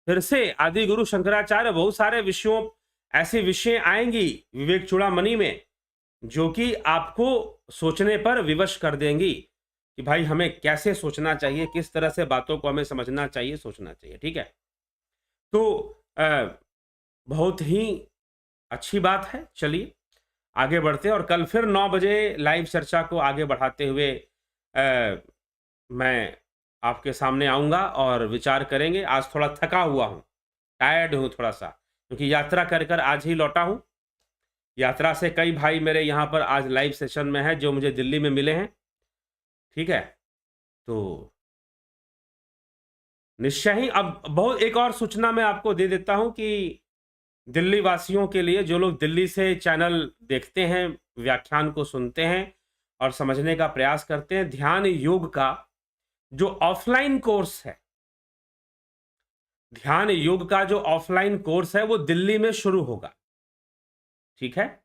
फिर से आदि गुरु शंकराचार्य बहुत सारे विषयों, ऐसे विषय आएंगी विवेक चूड़ामणि में जो कि आपको सोचने पर विवश कर देंगी कि भाई हमें कैसे सोचना चाहिए, किस तरह से बातों को हमें समझना चाहिए, सोचना चाहिए। ठीक है। तो बहुत ही अच्छी बात है। चलिए आगे बढ़ते हैं और कल फिर 9 बजे लाइव चर्चा को आगे बढ़ाते हुए मैं आपके सामने आऊँगा और विचार करेंगे। आज थोड़ा थका हुआ हूँ, टायर्ड हूँ थोड़ा सा, क्योंकि यात्रा कर कर आज ही लौटा हूँ। यात्रा से कई भाई मेरे यहाँ पर आज लाइव सेशन में हैं जो मुझे दिल्ली में मिले हैं। ठीक है। तो निश्चय ही अब बहुत एक और सूचना मैं आपको दे देता हूँ कि दिल्ली वासियों के लिए, जो लोग दिल्ली से चैनल देखते हैं, व्याख्यान को सुनते हैं और समझने का प्रयास करते हैं, ध्यान योग का जो ऑफलाइन कोर्स है ध्यान योग का जो ऑफलाइन कोर्स है वो दिल्ली में शुरू होगा, ठीक है?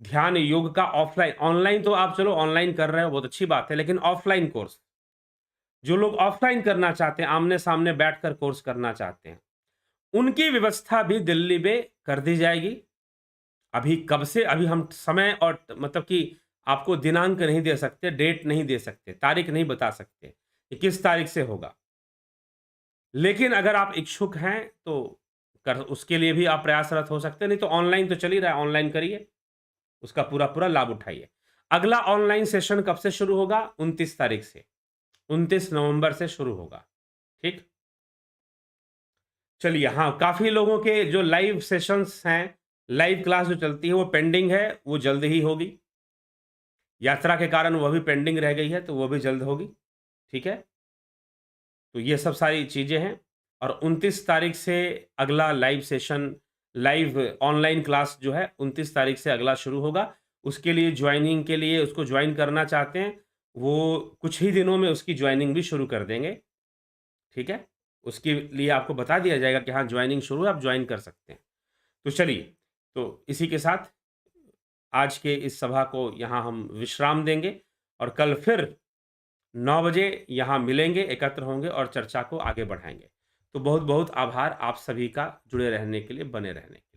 ध्यान योग का ऑफलाइन, ऑनलाइन तो आप चलो ऑनलाइन कर रहे हो, बहुत अच्छी बात है, लेकिन ऑफलाइन कोर्स, जो लोग ऑफलाइन करना चाहते हैं, आमने-सामने बैठकर कोर्स करना चाहते हैं, उनकी व्यवस्था भी दिल्ली में कर दी जाएगी। अभी कब से, अभी हम समय और मतलब कि आपको दिनांक नहीं दे सकते, डेट नहीं दे सकते, तारीख नहीं बता सकते कि किस तारीख से होगा। लेकिन अगर आप इच्छुक हैं तो कर उसके लिए भी आप प्रयासरत हो सकते हैं, नहीं तो ऑनलाइन तो चल ही रहा है, ऑनलाइन करिए, उसका पूरा-पूरा लाभ उठाइए। अगला ऑनलाइन सेशन कब से शुरू होगा? 29 तारीख से, 29 नवंबर से शुरू होगा, ठीक? चलिए, हाँ, काफ़ी लोगों के जो लाइव सेशंस हैं, लाइव क्लास जो चलती है वो पेंडिंग है, वो जल्द ही होगी। यात्रा के कारण वह भी पेंडिंग रह गई है, तो वो भी जल्द होगी, ठीक है? तो ये सब सारी चीज़ें हैं और 29 तारीख से अगला live session, live online class जो है 29 तारीख से अगला शुरू होगा। उसके लिए जॉइनिंग के लिए, उसको जॉइन करना चाहते हैं, वो कुछ ही दिनों में उसकी जॉइनिंग भी शुरू कर देंगे, ठीक है? उसके लिए आपको बता दिया जाएगा कि हाँ, जॉइनिंग शुरू है, आप जॉइन कर सकते हैं। तो चलिए, तो इसी के साथ आज के इस सभा को यहाँ हम विश्राम देंगे और कल फिर 9 बजे यहाँ मिलेंगे, एकत्र होंगे और चर्चा को आगे बढ़ाएँगे। तो बहुत-बहुत आभार आप सभी का जुड़े रहने के लिए, बने रहने के लिए।